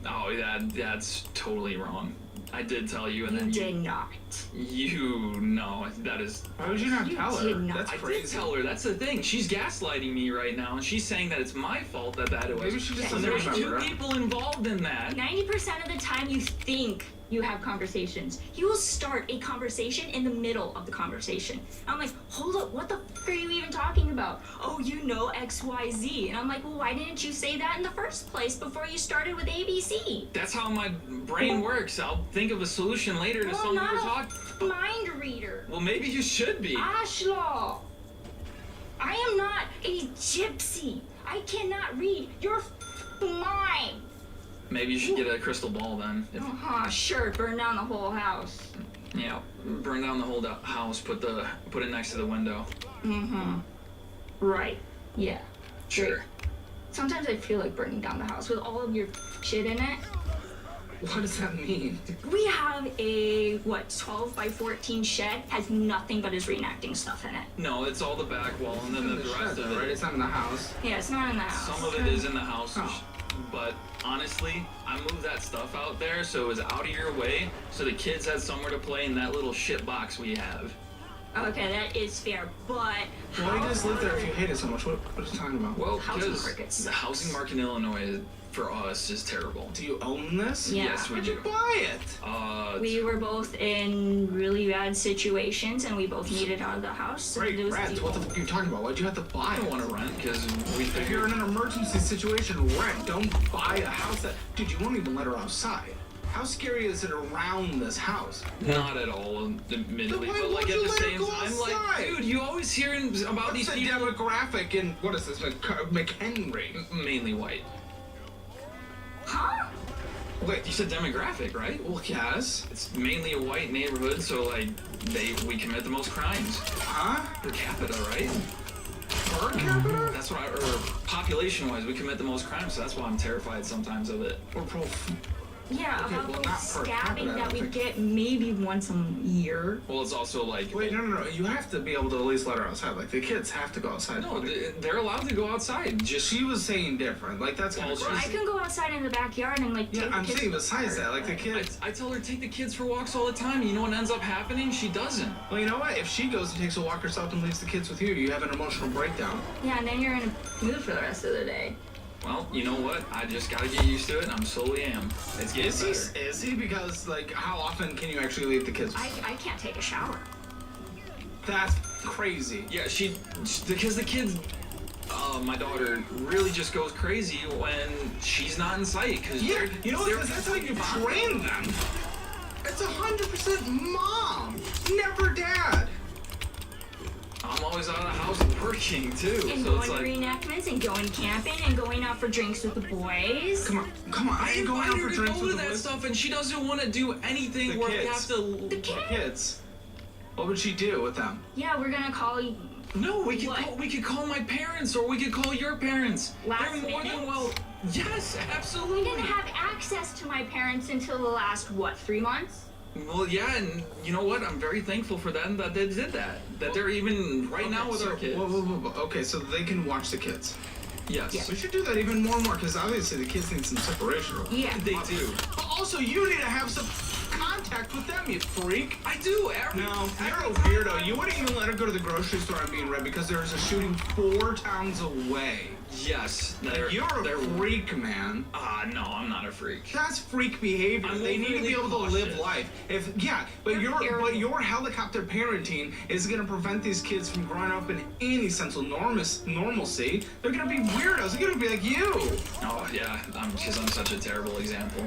Oh, that's totally wrong. I did tell you, and You then did not. you know that is. Why would you not You tell her? did not. That's I did crazy. tell her. That's the thing. She's gaslighting me right now, and she's saying that it's my fault that was. Maybe she just And doesn't there's 2 remember. people involved in that. 90% of the time you think you have conversations. You will start a conversation in the middle of the conversation. I'm like, hold up, what the fuck are you even talking about? Oh, you know XYZ. And I'm like, well, why didn't you say that in the first place before you started with ABC? That's how my brain works. I'll think of a solution later to Well, something not we're a talking. mind reader. Well, maybe you should be. Ashla! I am not a gypsy. I cannot read your mind. Maybe you should get a crystal ball then. Uh-huh, sure, burn down the whole house. Yeah, burn down the whole house. Put it next to the window. Mm-hmm. Right. Yeah. Sure. Sometimes I feel like burning down the house with all of your shit in it. What does that mean? We have a, 12 by 14 shed, has nothing but his reenacting stuff in it. No, it's all the back wall, and then the rest of it. Right? It's not in the house. Yeah, it's not in the house. Some of it is in the house, Oh. but honestly, I moved that stuff out there so it was out of your way, so the kids had somewhere to play in that little shit box we have. Okay, that is fair, but Why do you guys live there if you hate it so much? What are you talking about? Well, Housing because market the housing market in Illinois for us is terrible. Do you own this? Yeah. Yes, we Where'd do. you buy it? we were both in really bad situations and we both needed out of the house. So Great it was rent. What the fuck are you talking about? Why'd you have to buy I it? don't want to rent because we If you're figured. in an emergency situation, rent. Don't buy a house that. Dude, you won't even let her outside. How scary is it around this house? Not at all, admittedly, Then why but like won't at you the let her same go time, like, outside? dude, you always hearing about What's these the people demographic in what is this? McHenry? mainly white. Huh? Wait, You said demographic, right? well, yes. It's mainly a white neighborhood, so like we commit the most crimes Huh? per capita, right? Per capita? That's why, or population-wise, we commit the most crimes, so that's why I'm terrified sometimes of it. Or Yeah, Okay, about well, the not per stabbing capita, I that don't we think. get maybe once a year. Well, it's also like Wait, no. You have to be able to at least let her outside. Like, the kids have to go outside. no, they're allowed to go outside. Just She was saying different. Like, that's kind of Well, I crazy. can go outside in the backyard and like Yeah, take the I'm kids saying to the besides park, that, like, the but- kids. I tell her take the kids for walks all the time. You know what ends up happening? She doesn't. Well, you know what? If she goes and takes a walk herself and leaves the kids with you have an emotional breakdown. Yeah, and then you're in a mood for the rest of the day. Well, you know what? I just gotta get used to it, and I'm slowly am. It's getting better. Is he? Because, like, how often can you actually leave the kids? I can't take a shower. That's crazy. Yeah, because the kids, my daughter really just goes crazy when she's not in sight. Cause Yeah, they're- you know what? they're- 'Cause that's how you train them. It's 100% mom, never dad. I'm always out of the house and working too, And so going it's to like. reenactments and going camping and going out for drinks with the boys. Come on. I ain't going out for to drinks go with to the that boys. stuff, and she doesn't want to do anything The where we kids. have to. The kids. Kids. What would she do with them? Yeah, we're gonna call you. No, we What? could call my parents, or we could call your parents. Last They're more minute? than well. Yes, We absolutely. didn't have access to my parents until the last 3 months? Well, yeah, and you know what? I'm very thankful for them that they did that. That they're even right now with so, our kids. whoa. Okay, so they can watch the kids. Yes, We should do that even more and more, because obviously the kids need some separation. Yeah. they do. But also, you need to have some contact with them, you freak. I do. No, you're a weirdo. You wouldn't even let her go to the grocery store and being red because there's a shooting 4 towns away. Yes, You're a freak, man. No, I'm not a freak. That's freak behavior. I'm They need to be overly able to live cautious. life. But your helicopter parenting is gonna prevent these kids from growing up in any sense of normalcy. They're gonna be weirdos. They're gonna be like you. Oh yeah, because I'm such a terrible example.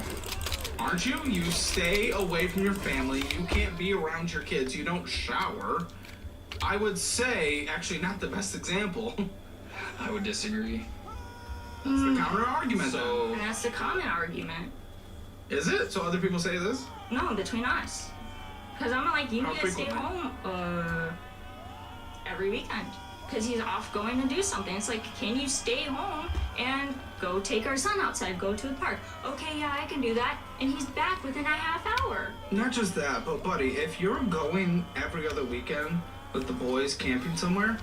Aren't you? You stay away from your family. You can't be around your kids. You don't shower. I would say, actually, not the best example. I would disagree. That's the counter argument. So And that's the common argument. Is it? So other people say this? No, between us. Because I'm like, you How need to stay frequently? home every weekend. Because he's off going to do something. It's like, can you stay home and go take our son outside, go to the park? Okay, yeah, I can do that. And he's back within a half hour. Not just that, but buddy, if you're going every other weekend with the boys camping somewhere,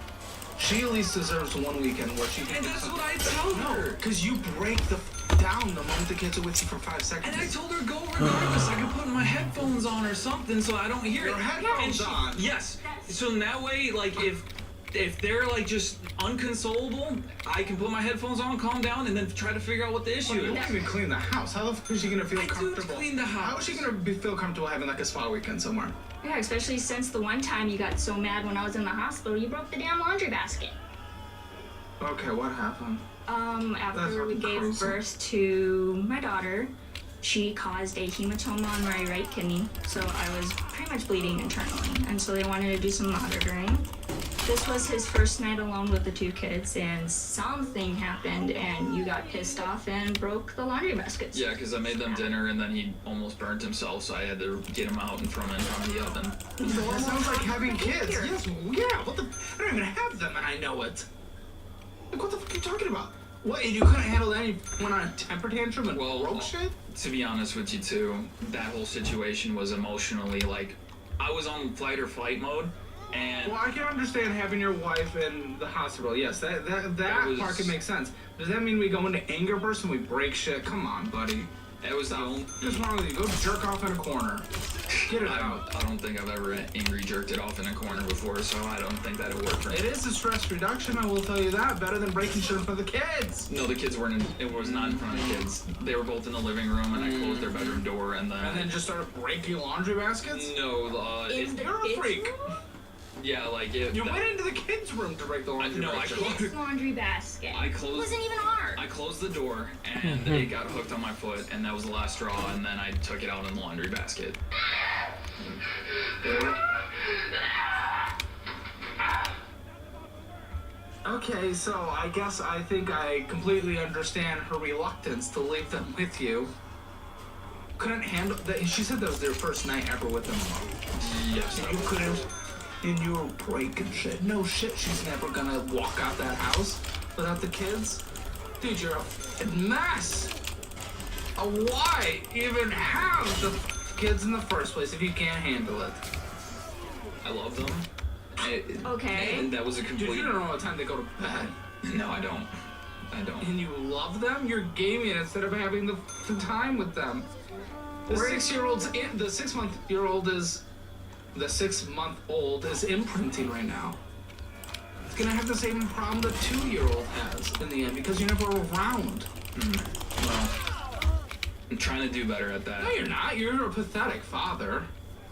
she at least deserves one weekend where she can and do that's something. what I tell her. No, because you break the down the moment the kids are with you for 5 seconds. And I told her go regardless. I could put my headphones on or something so I don't hear Your it. headphones And on. Yes. So in that way, like if they're like just unconsolable, I can put my headphones on, calm down, and then try to figure out what the issue You is. won't even clean the house. How the fuck is she gonna feel I do comfortable? clean the house. How is she gonna feel comfortable having like a spa weekend somewhere? Yeah, especially since the one time you got so mad when I was in the hospital, you broke the damn laundry basket. Okay, what happened? That's After we fucking gave crazy. birth to my daughter, she caused a hematoma on my right kidney, so I was pretty much bleeding internally, and so they wanted to do some monitoring. This was his first night alone with the 2 kids, and something happened, and you got pissed off and broke the laundry baskets. Yeah, because I made them dinner and then he almost burnt himself, so I had to get him out in front of the oven. That sounds like having kids. Yes, yeah. What the? I don't even have them, and I know it. Like, what the fuck are you talking about? What? And you couldn't handle that? You went on a temper tantrum and broke shit? To be honest with you too, that whole situation was emotionally like, I was on fight or flight mode, and Well, I can understand having your wife in the hospital. Yes, that was- part can make sense. Does that mean we go into anger bursts and we break shit? Come on, buddy. it was the only. What's wrong with you? Go jerk off in a corner. Get it out. I don't think I've ever angry jerked it off in a corner before, so I don't think that'll work for me. It is a stress reduction, I will tell you that. Better than breaking shit in front of the kids. No, the kids weren't. It was not in front of the kids. They were both in the living room, and I closed their bedroom door, and then. Just started breaking laundry baskets? No, In the You're a kids' freak. room? yeah, like it. You went into the kids' room to break the laundry No, I basket. Kids' laundry basket. I closed- It wasn't even hard. I closed the door, and it got hooked on my foot, and that was the last straw, and then I took it out in the laundry basket. Okay, so I think I completely understand her reluctance to leave them with you. Couldn't handle that. She said that was their first night ever with them alone. Yes, And you couldn't, and you were breaking shit. No shit, she's never gonna walk out that house without the kids. Dude, you're a f***ing mess. Why even have the kids in the first place if you can't handle it? I love them. Okay. And that was a Dude, complete. you don't know what time they go to bed. No, I don't. I don't. And you love them? You're gaming instead of having the time with them. The 6-month-old is imprinting right now. It's gonna have the same problem the 2-year-old has in the end because you're never around. Well, I'm trying to do better at that. No, you're not. You're a pathetic father.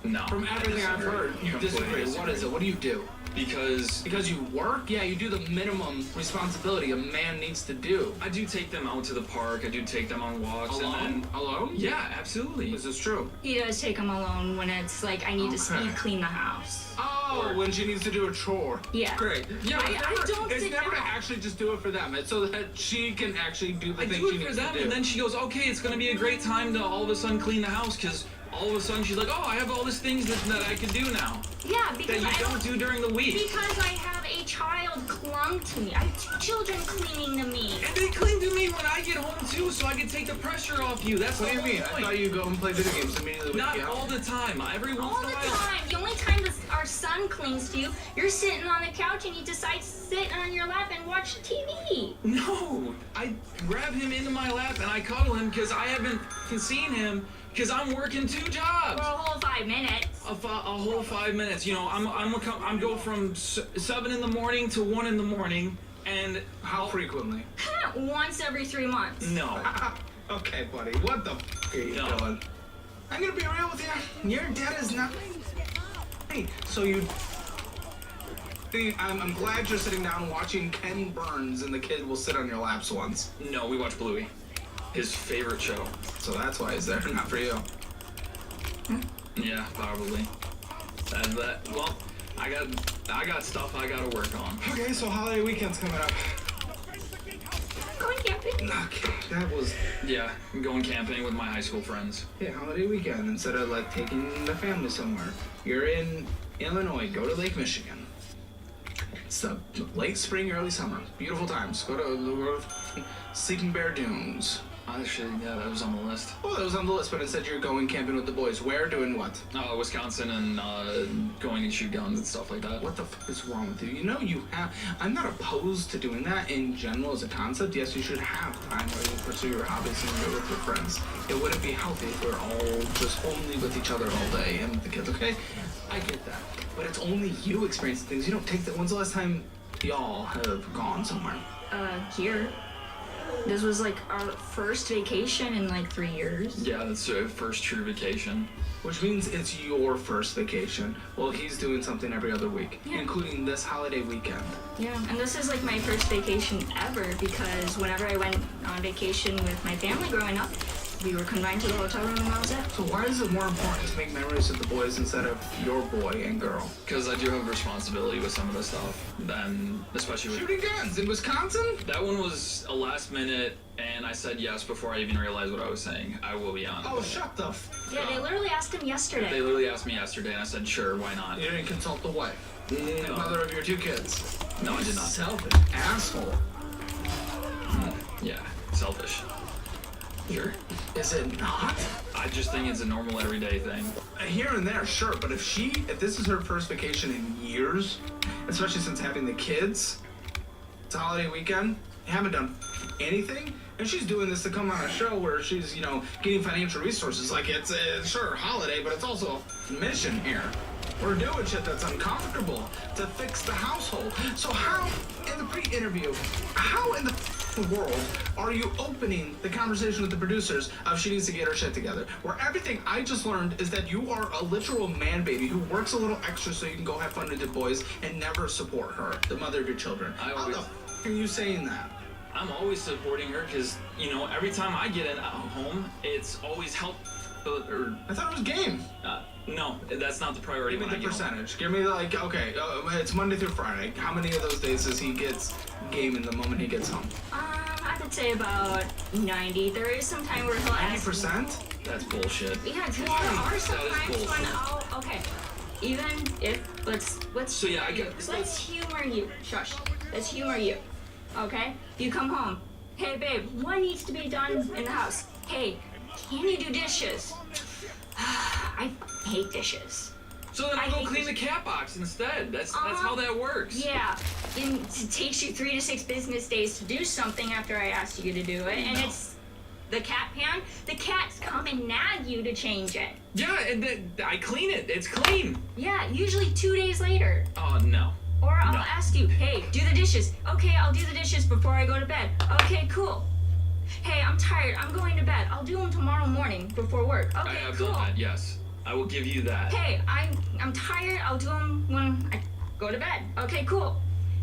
No. From everything I've heard, you Completely disagree. What is it? What do you do? Because you work? Yeah, you do the minimum responsibility a man needs to do. I do take them out to the park. I do take them on walks. Alone? And then, Alone? yeah, absolutely. This is true. He does take them alone when it's like I need to speed clean the house. Oh, when she needs to do a chore. Yeah. Great. Yeah, I don't it's sit never to down. actually just do it for them. It's so that she can actually do the I thing do she it for needs them, to do. and then she goes, okay, it's going to be a great time to all of a sudden clean the house, because all of a sudden she's like, oh, I have all these things that I can do now. Yeah, because that you I don't do during the week. Because I have a child clung to me. I have 2 children clinging to me. And they cling to me when I get home too, so I can take the pressure off you. That's What the do you whole mean? point. I thought you go and play video games immediately when Not you get all home. the time. Every once All in a the while. time. The only time our son clings to you, you're sitting on the couch and he decides to sit on your lap and watch TV. No, I grab him into my lap and I cuddle him because I haven't seen him because I'm working 2 jobs. For a whole 5 minutes. A whole 5 minutes. You know, I'm go from 7 in the morning to 1 in the morning, and How frequently? Once every 3 months. no. Okay, buddy. What the f are you No. doing? I'm gonna be real with you. Your dad is not. Hey, so you. I'm glad you're sitting down watching Ken Burns and the kid will sit on your laps once. No, we watch Bluey. His favorite show. So that's why he's there, not for you. Yeah, probably. Well, I got stuff I gotta work on. Okay, so holiday weekend's coming up. Going camping. Okay, that was Yeah, I'm going camping with my high school friends. holiday weekend instead of like taking the family somewhere. You're in Illinois, go to Lake Michigan. It's the late spring, early summer. Beautiful times. Go to Sleeping Bear Dunes. Actually, yeah, that was on the list. Oh, that was on the list, but instead you're going camping with the boys. Where, doing what? Wisconsin and going and shoot guns and stuff like that. What the f is wrong with you? You know you have. I'm not opposed to doing that in general as a concept. Yes, you should have time where you pursue your hobbies and you're with your friends. It wouldn't be healthy if we're all just only with each other all day and the kids. Okay, I get that, but it's only you experiencing things. You don't take that. When's the last time y'all have gone somewhere? Here. This was like our first vacation in like 3 years. Yeah, that's our first true vacation. Which means it's your first vacation. Well, he's doing something every other week, including this holiday weekend. Yeah, and this is like my first vacation ever because whenever I went on vacation with my family growing up, we were confined to the hotel room and that was it. So why is it more important to make memories with the boys instead of your boy and girl? Because I do have a responsibility with some of this stuff, and especially with Shooting guns in Wisconsin? that one was a last minute, and I said yes before I even realized what I was saying. I will be honest. Oh, shut the f. Yeah, they literally asked him yesterday. They literally asked me yesterday, and I said sure, why not? You didn't consult the wife. No. Mother of your 2 kids. No, I did not. Selfish asshole. Yeah, selfish. Sure. Is it not? I just think it's a normal everyday thing. Here and there, sure, but if this is her first vacation in years, especially since having the kids, it's a holiday weekend, you haven't done anything, and she's doing this to come on a show where she's, getting financial resources. Like, it's sure, holiday, but it's also a mission here. We're doing shit that's uncomfortable to fix the household. So how, in the pre-interview, how in the world are you opening the conversation with the producers of she needs to get her shit together? Where everything I just learned is that you are a literal man baby who works a little extra so you can go have fun with the boys and never support her, the mother of your children. How the are you saying that? I'm always supporting her because, every time I get in at home, it's always help. I thought it was game. No, that's not the priority. Give me when the I get home. percentage. Give me it's Monday through Friday. How many of those days does he gets game in the moment he gets home? I would say about 90. There is some time where he'll ask 90%? That's bullshit. Yeah, because there are some That is times when bullshit. okay, even if let's So, yeah, I humor you. get- Let's humor you. Shush. Let's humor you. Okay? You come home. Hey babe, what needs to be done in the house? Hey, can you do dishes? I hate dishes. So then I go hate clean the dishes. cat box instead. That's how that works. Yeah, and it takes you 3 to 6 business days to do something after I asked you to do it, and it's the cat pan. The cats come and nag you to change it. Yeah, and I clean it. It's clean. Yeah, usually 2 days later. Oh no. Or I'll No. ask you, hey, do the dishes. Okay, I'll do the dishes before I go to bed. Okay, cool. Hey, I'm tired. I'm going to bed. I'll do them tomorrow morning before work. I Okay, have cool. done that. Yes, I will give you that. Hey, I'm tired. I'll do them when I go to bed. Okay, cool.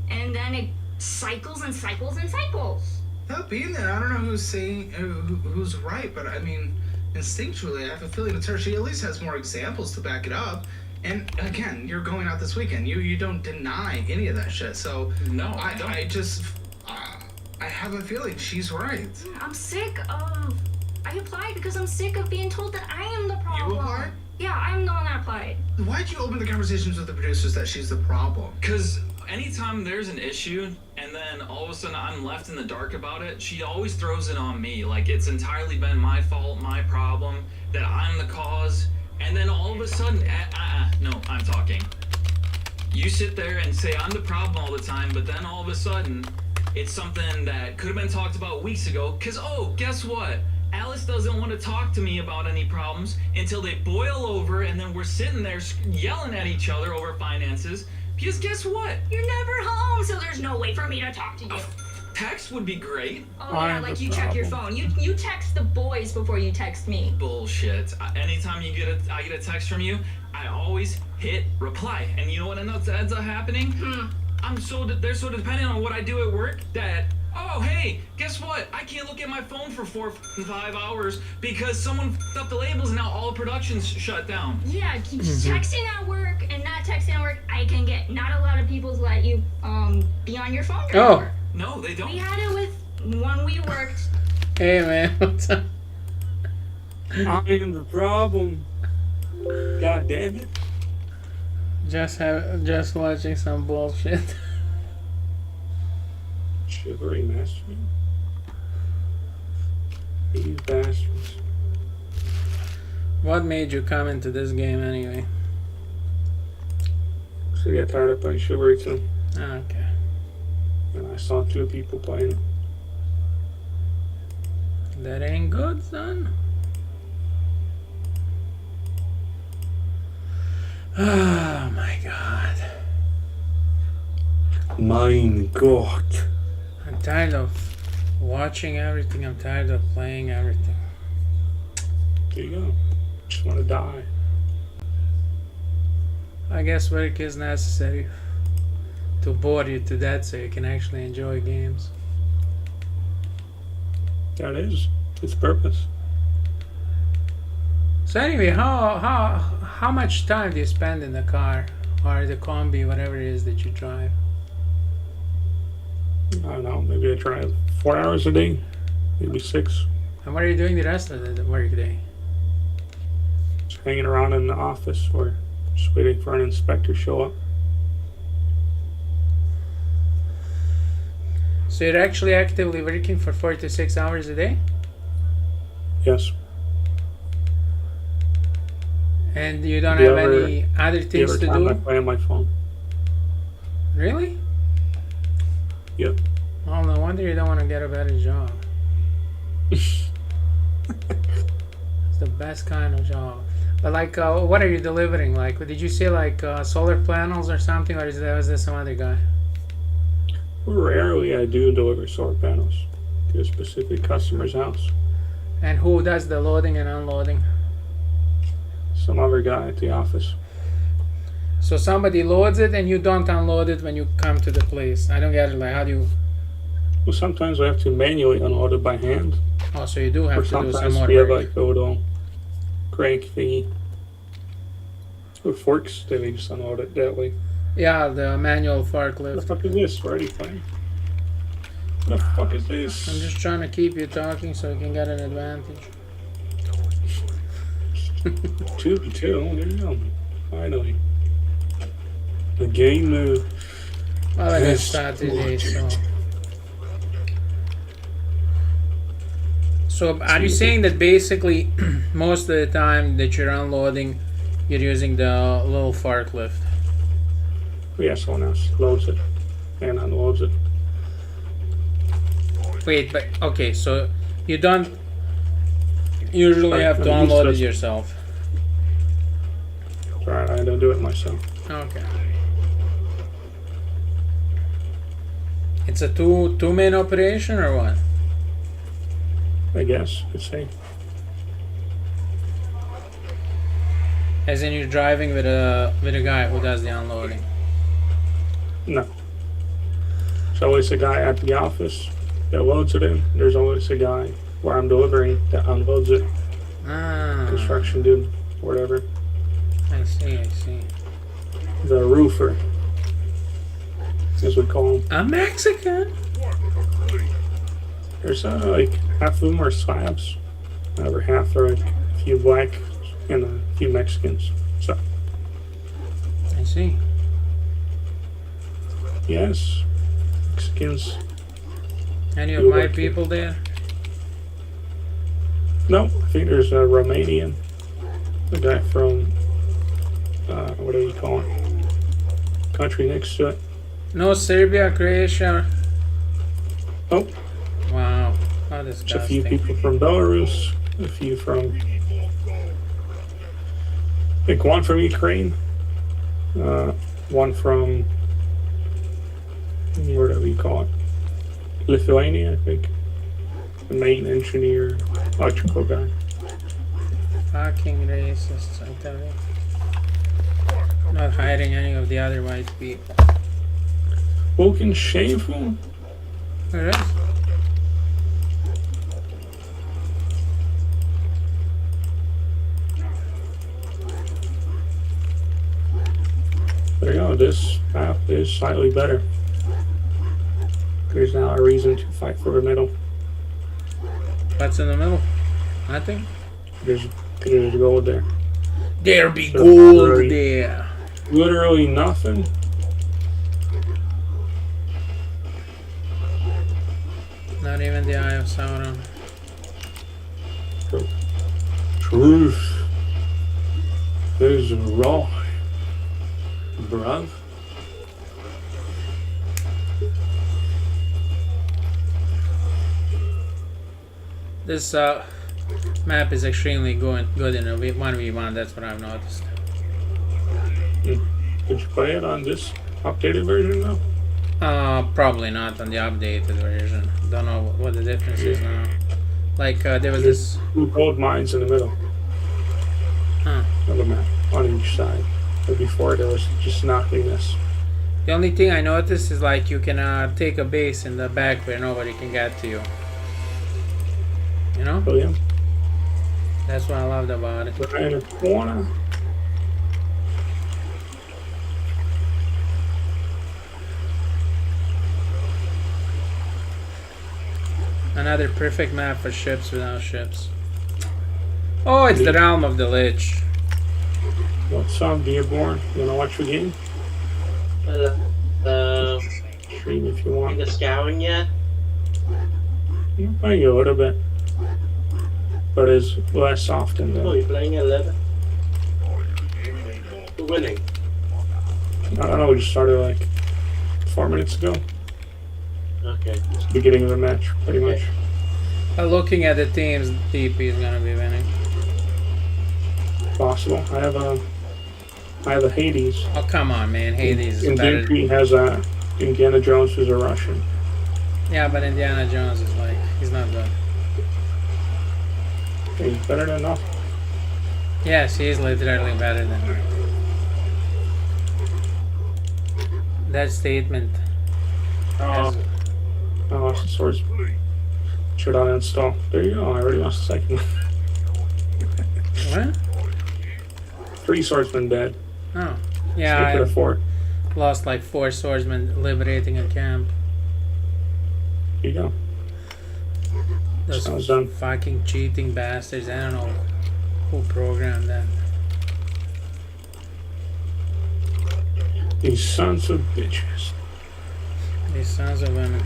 And then it cycles and cycles and cycles. That being there, I don't know who's saying who's right, but I mean, instinctually, I have a feeling it's her. She at least has more examples to back it up. And again, you're going out this weekend. You don't deny any of that shit. So No, I don't. I just I have a feeling she's right. I'm sick of. I applied because I'm sick of being told that I am the problem. You applied? Yeah, I'm the one that applied. Why'd you open the conversations with the producers that she's the problem? Because anytime there's an issue and then all of a sudden I'm left in the dark about it, she always throws it on me. Like it's entirely been my fault, my problem, that I'm the cause. And then all of a sudden, no, I'm talking. You sit there and say I'm the problem all the time, but then all of a sudden, it's something that could have been talked about weeks ago. Because, oh, guess what? Alice doesn't want to talk to me about any problems until they boil over, and then we're sitting there yelling at each other over finances. Because guess what? You're never home, so there's no way for me to talk to you. Text would be great. Oh yeah, like you check your phone. You text the boys before you text me. Bullshit. Anytime I get a text from you, I always hit reply. And you know what ends up happening? They're so dependent on what I do at work that, oh hey, guess what? I can't look at my phone for 4 or 5 hours because someone f***ed up the labels and now all the production's shut down. Yeah, texting at work and not texting at work, I can get. Not a lot of people let you be on your phone during work. No, they don't. We had it with when we worked. Hey man, what's up? I am the problem. God damn it. Just watching some bullshit. Chivalry mastery. These bastards. What made you come into this game anyway? So I got tired of playing Chivalry too. Okay. And I saw 2 people playing it. That ain't good, son. Oh my god. Mein Gott. I'm tired of watching everything. I'm tired of playing everything. There you go. Just want to die. I guess work is necessary to bore you to death so you can actually enjoy games. That is its purpose. So anyway, how much time do you spend in the car or the combi, whatever it is that you drive? I don't know. Maybe I drive 4 hours a day, maybe 6. And what are you doing the rest of the work day? Just hanging around in the office or just waiting for an inspector to show up. So you're actually actively working for 4 to 6 hours a day? Yes. And you don't have any other things to do? I play on my phone. Really? Yep. Well, no wonder you don't want to get a better job. It's the best kind of job. But like, what are you delivering? Like, did you say like solar panels or something, or was there some other guy? Rarely I do deliver solar panels to a specific customer's house. And who does the loading and unloading? Some other guy at the office. So somebody loads it and you don't unload it when you come to the place. I don't get it. Like, how do you? Well, sometimes we have to manually unload it by hand. Oh, so you do have or to do some sometimes more we have work. like a little crank thingy with forks that we just unload it that way. Yeah, the manual What forklift. the fuck is this? Where are you playing? What the fuck is this? I'm just trying to keep you talking so you can get an advantage. 2-2. There you go. Finally. The game Well, I got has started today, started. So are you saying that basically most of the time that you're unloading, you're using the little forklift? Yeah, someone else loads it and unloads it. Wait, but okay, so you don't usually have to unload it yourself. Alright, I don't do it myself. Okay. It's a two-man operation or what? I guess, I'd say. As in you're driving with a guy who does the unloading. No. There's always a guy at the office that loads it in. There's always a guy where I'm delivering that unloads it. Ah. Construction dude, whatever. I see. The roofer, as we call him. A Mexican? There's like half of them are slabs. Over half are like a few black and a few Mexicans. So. I see. Yes. Mexicans. Any of my people there? No, I think there's a Romanian. The guy from, what do you call it? Country next to it. No Serbia, Croatia. Oh. Wow. How There's disgusting. a few people from Belarus. A few from, I think one from Ukraine. One from, what do we call it? Lithuania, I think. The main engineer, electrical guy. Fucking racists, I tell you. Not hiding any of the other white people. Fucking shameful. Alright. There you go, this map is slightly better. There's now a reason to fight for the middle. What's in the middle? Nothing? There's gold there. There be So gold literally- there. Literally nothing. Not even the Eye of Sauron. Truth is raw, bruv. This map is extremely good in a 1v1, that's what I've noticed. Did you play it on this updated version though? Probably not on the updated version. Don't know what the difference is now. Like there was this. Two gold mines in the middle of the map on each side. But before there was just nothingness. The only thing I noticed is like you can take a base in the back where nobody can get to you. You know? Oh yeah. That's what I loved about it. Right in the corner. Another perfect map for ships without ships. Oh, it's the Realm of the Lich. What's up, Dearborn? You wanna watch the game? Stream if you want. The Scouring yet? You're playing a little bit. But it's less often Oh, than. you're playing at 11? You're winning. I don't know, we just started like 4 minutes ago. Okay. It's the beginning of the match, pretty much. Looking at the teams, DP is gonna be winning. Possible. I have a Hades. Oh come on, man, Hades is And better. Dinci has a Indiana Jones, who's a Russian. Yeah, but Indiana Jones is like he's not good. He's better than enough. Yes, he is literally better than her. That statement. Oh, I lost the swords. Should uninstall. There you go. I already lost the second. What? 3 swordsmen dead. Oh, yeah. Stick with a 4. Lost like 4 swordsmen liberating a camp. Here you go. Those Sounds done. fucking cheating bastards. I don't know who programmed that. These sons of bitches. These sons of women.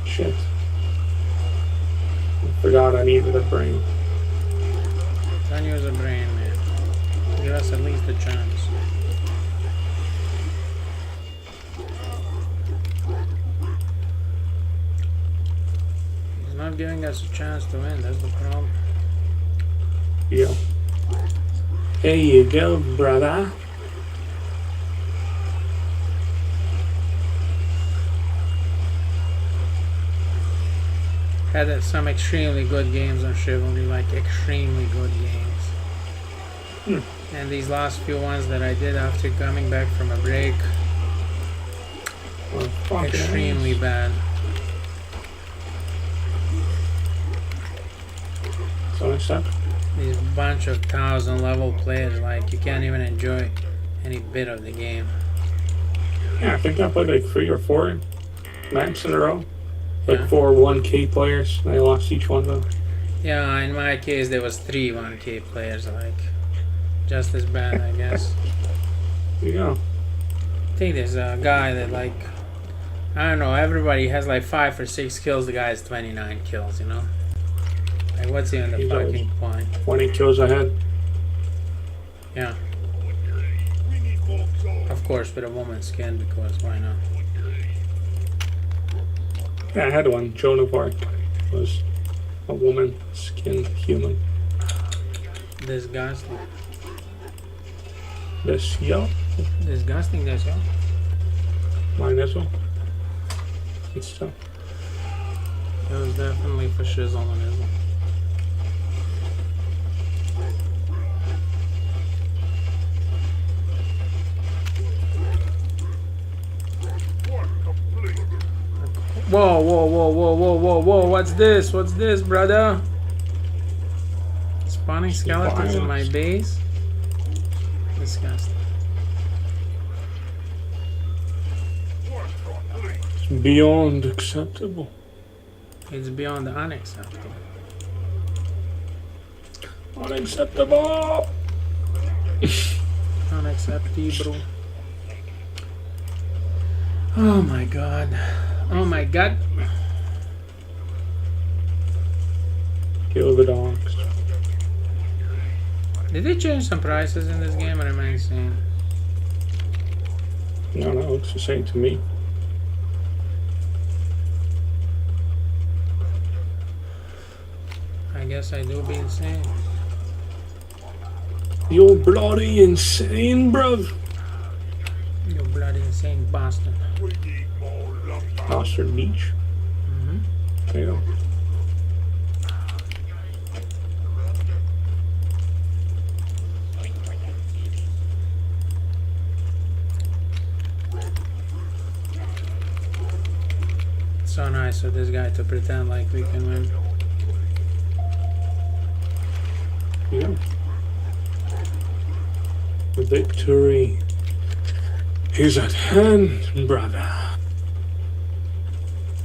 Shit. Forgot I needed a brain. Don't use a brain, man. Give us at least a chance. He's not giving us a chance to win, that's the problem. Yeah. There you go, brother. Had some extremely good games on Chivalry, like extremely good games. And these last few ones that I did after coming back from a break, extremely bad. So what's up? These bunch of 1,000 level players, like you can't even enjoy any bit of the game. Yeah, I think I played like 3 or 4 maps in a row. Like Yeah. 4 1K players. I lost each one though. Yeah, in my case there was 3 1K players, like just as bad, I guess. There you go. I think there's a guy that like, I don't know, everybody has like 5 or 6 kills, the guy has 29 kills, you know? Like what's even the He's fucking point? 20 kills ahead. Yeah. Of course with a woman's skin, because why not? Yeah, I had one. Joan of Arc was a woman, skinned human. Disgusting. This, yo. Disgusting, this, yeah. Mine as well. It's tough. It was definitely for shizzle and ism. Whoa, whoa, whoa, whoa, whoa, whoa, whoa, what's this? What's this, brother? Spawning skeletons in my base? Disgusting. It's beyond acceptable. It's beyond unacceptable. Unacceptable! Unacceptable. Oh my god. Oh my god. Kill the dogs. Did they change some prices in this game, or am I insane? No, no, it's the same to me. I guess I do be insane. You're bloody insane, bruv. You bloody insane bastard. Bastard Beach. There you go. So nice of this guy to pretend like we can win. Yeah. The victory is at hand, brother.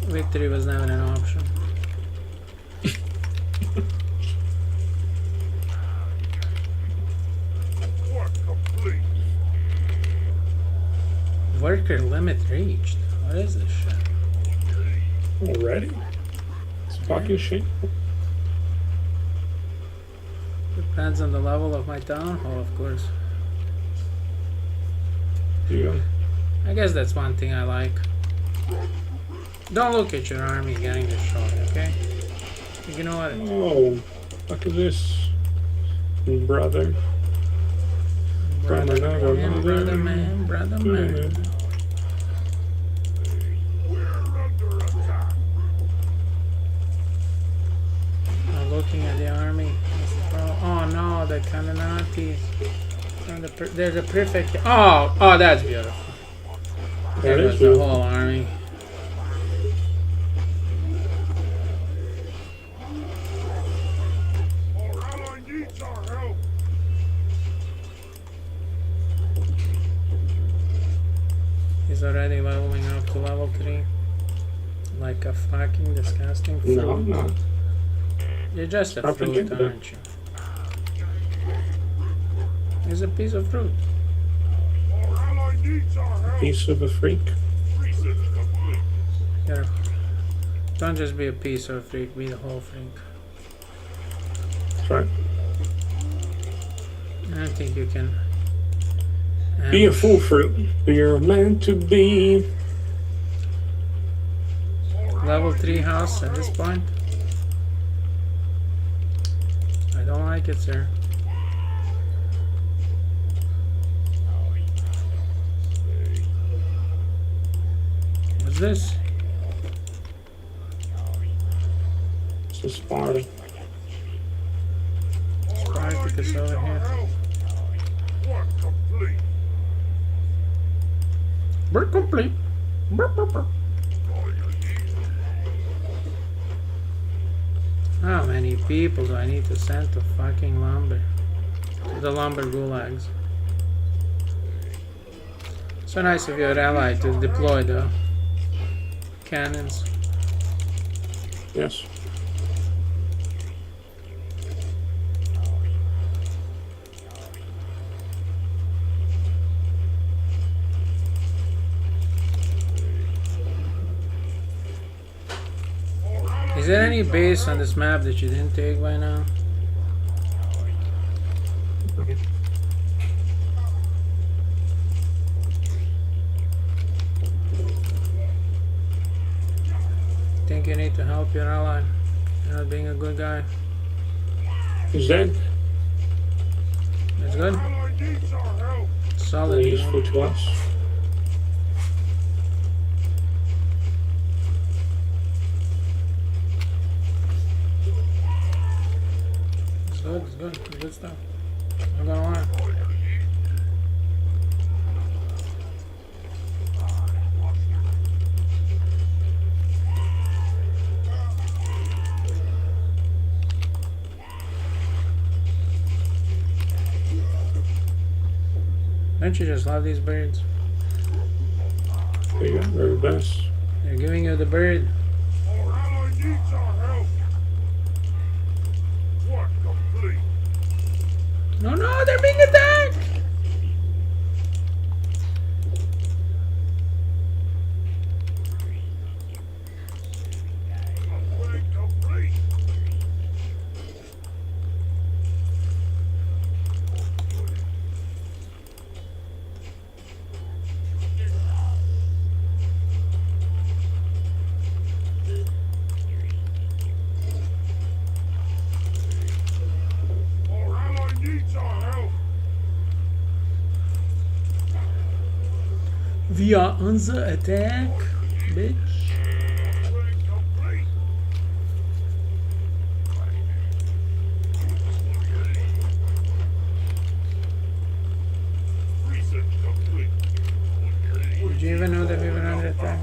Victory was never an option. Worker limit reached. What is this shit? Already? It's fucking shit. Depends on the level of my town hall, of course. Yeah. I guess that's one thing I like. Don't look at your army getting destroyed, okay? You know what? Oh, look at this, brother. Brother man, brother man, brother man. I'm looking at the army. Oh no, the Cannonati. There's a perfect. Oh, that's beautiful. There goes the whole army. He's already leveling up to level 3. Like a fucking disgusting fruit. No, I'm not. You're just a fruit, aren't you? He's a piece of fruit. A piece of a freak. Don't just be a piece of a freak, be the whole freak. right. I don't think you can. Be a full fruit. You're meant to be. Level 3 house at this point. I don't like it, sir. What's this? It's a Spartan. Spartacus over here. Work complete. Burp, burp, burp. How many people do I need to send to fucking lumber? To the lumber gulags. So nice of your ally to deploy the cannons. Yes. Is there any base on this map that you didn't take by now? Think you need to help your ally. You're not being a good guy. He's dead. That's good. Solid. Really useful to us. It's good. It's good stuff. I'm gonna lie. Don't you just love these birds? There you go. Very best. They're giving you the bird. No, no, they're being attacked! We are under attack, bitch. Did you even know that we were under attack?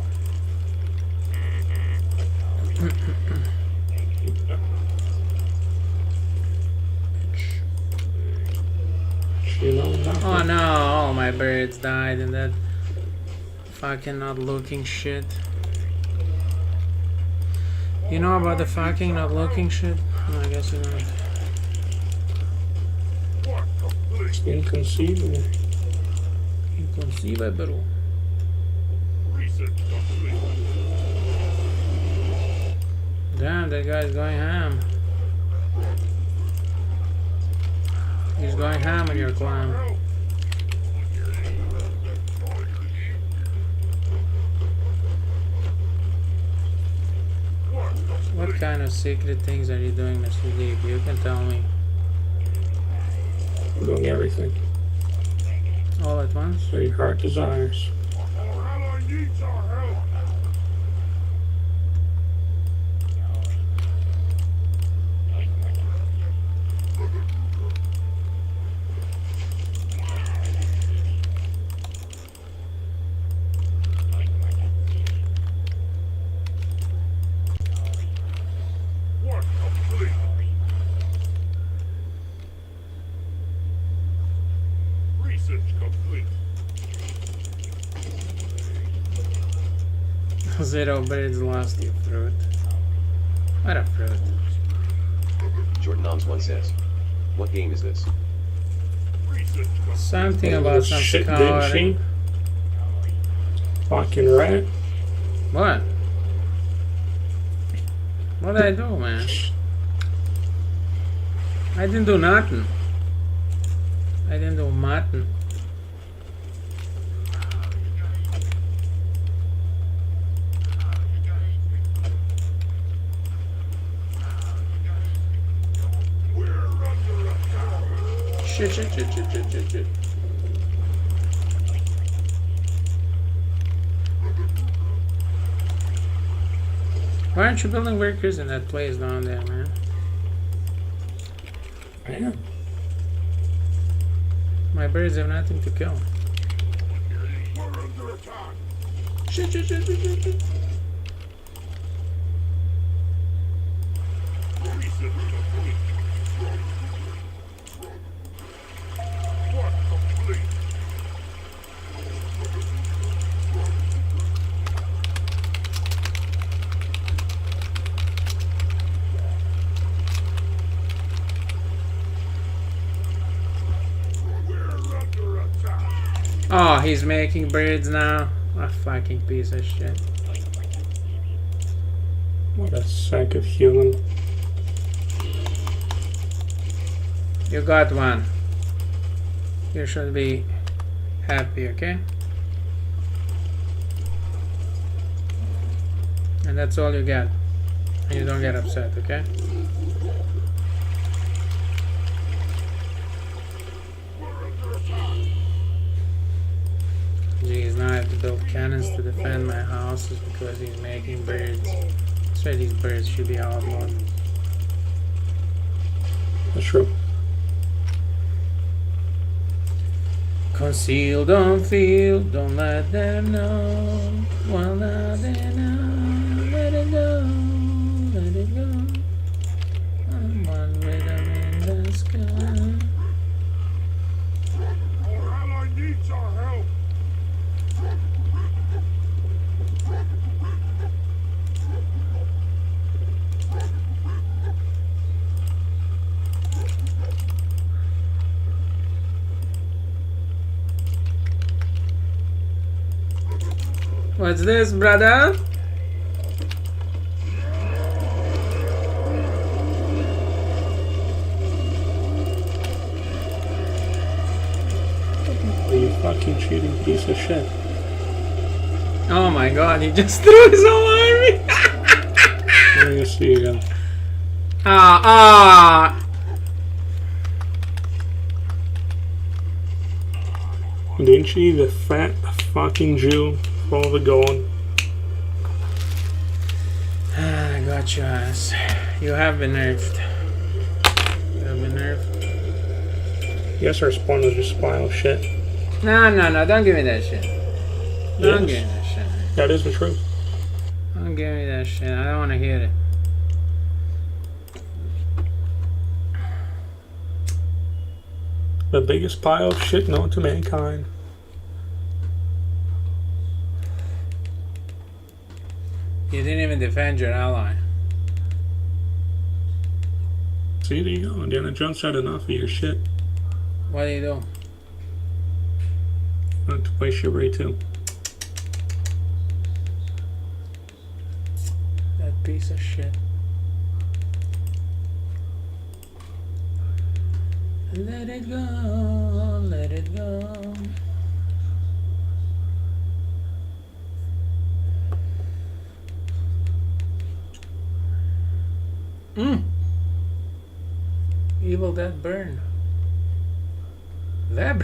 Oh no, all my birds died in that fucking not looking shit. You know about the fucking not looking shit? Oh, I guess you know it. It's inconceivable. Inconceivable. Damn, that guy's going ham. He's going ham on your clan. What kind of secret things are you doing, Mr. Deep? You can tell me. I'm doing everything. All at once? So your heart desires. Zero birds lost you fruit. What a fruit. Jordan Oms 1 says, what game is this? Something about some shit, scouring. Dinci. Fucking rat. What? What did I do, man? I didn't do nothing. I didn't do nothing. Shit. Why aren't you building workers in that place down there, man? I am. My birds have nothing to kill. Shit. Oh, he's making birds now? A fucking piece of shit. What a sack of human. You got one. You should be happy, okay? And that's all you get. And you don't get upset, okay? Geez, now I have to build cannons to defend my houses because he's making birds. That's why these birds should be outlawed. That's true. Conceal, don't feel, don't let them know. Well, now they know. Let it go, let it go. I'm one rhythm in the sky. Our ally needs our help. What's this, brother? You fucking cheating piece of shit. Oh my god, he just threw his whole army! Let me see again. Dinci, the fat fucking Jew, for all the gold. I got your ass. You have been nerfed. You have been nerfed. Yes, our spawn was just pile of shit. No, don't give me that shit. Don't Yes. give me that shit. That is the truth. Don't give me that shit. I don't want to hear it. The biggest pile of shit known to mankind. You didn't even defend your ally. See, there you go. Indiana Jones had enough of your shit. What do you do? Not to play Chivalry too. That piece of shit. Let it go, let it go. Evil Dead Burn. Vibrate.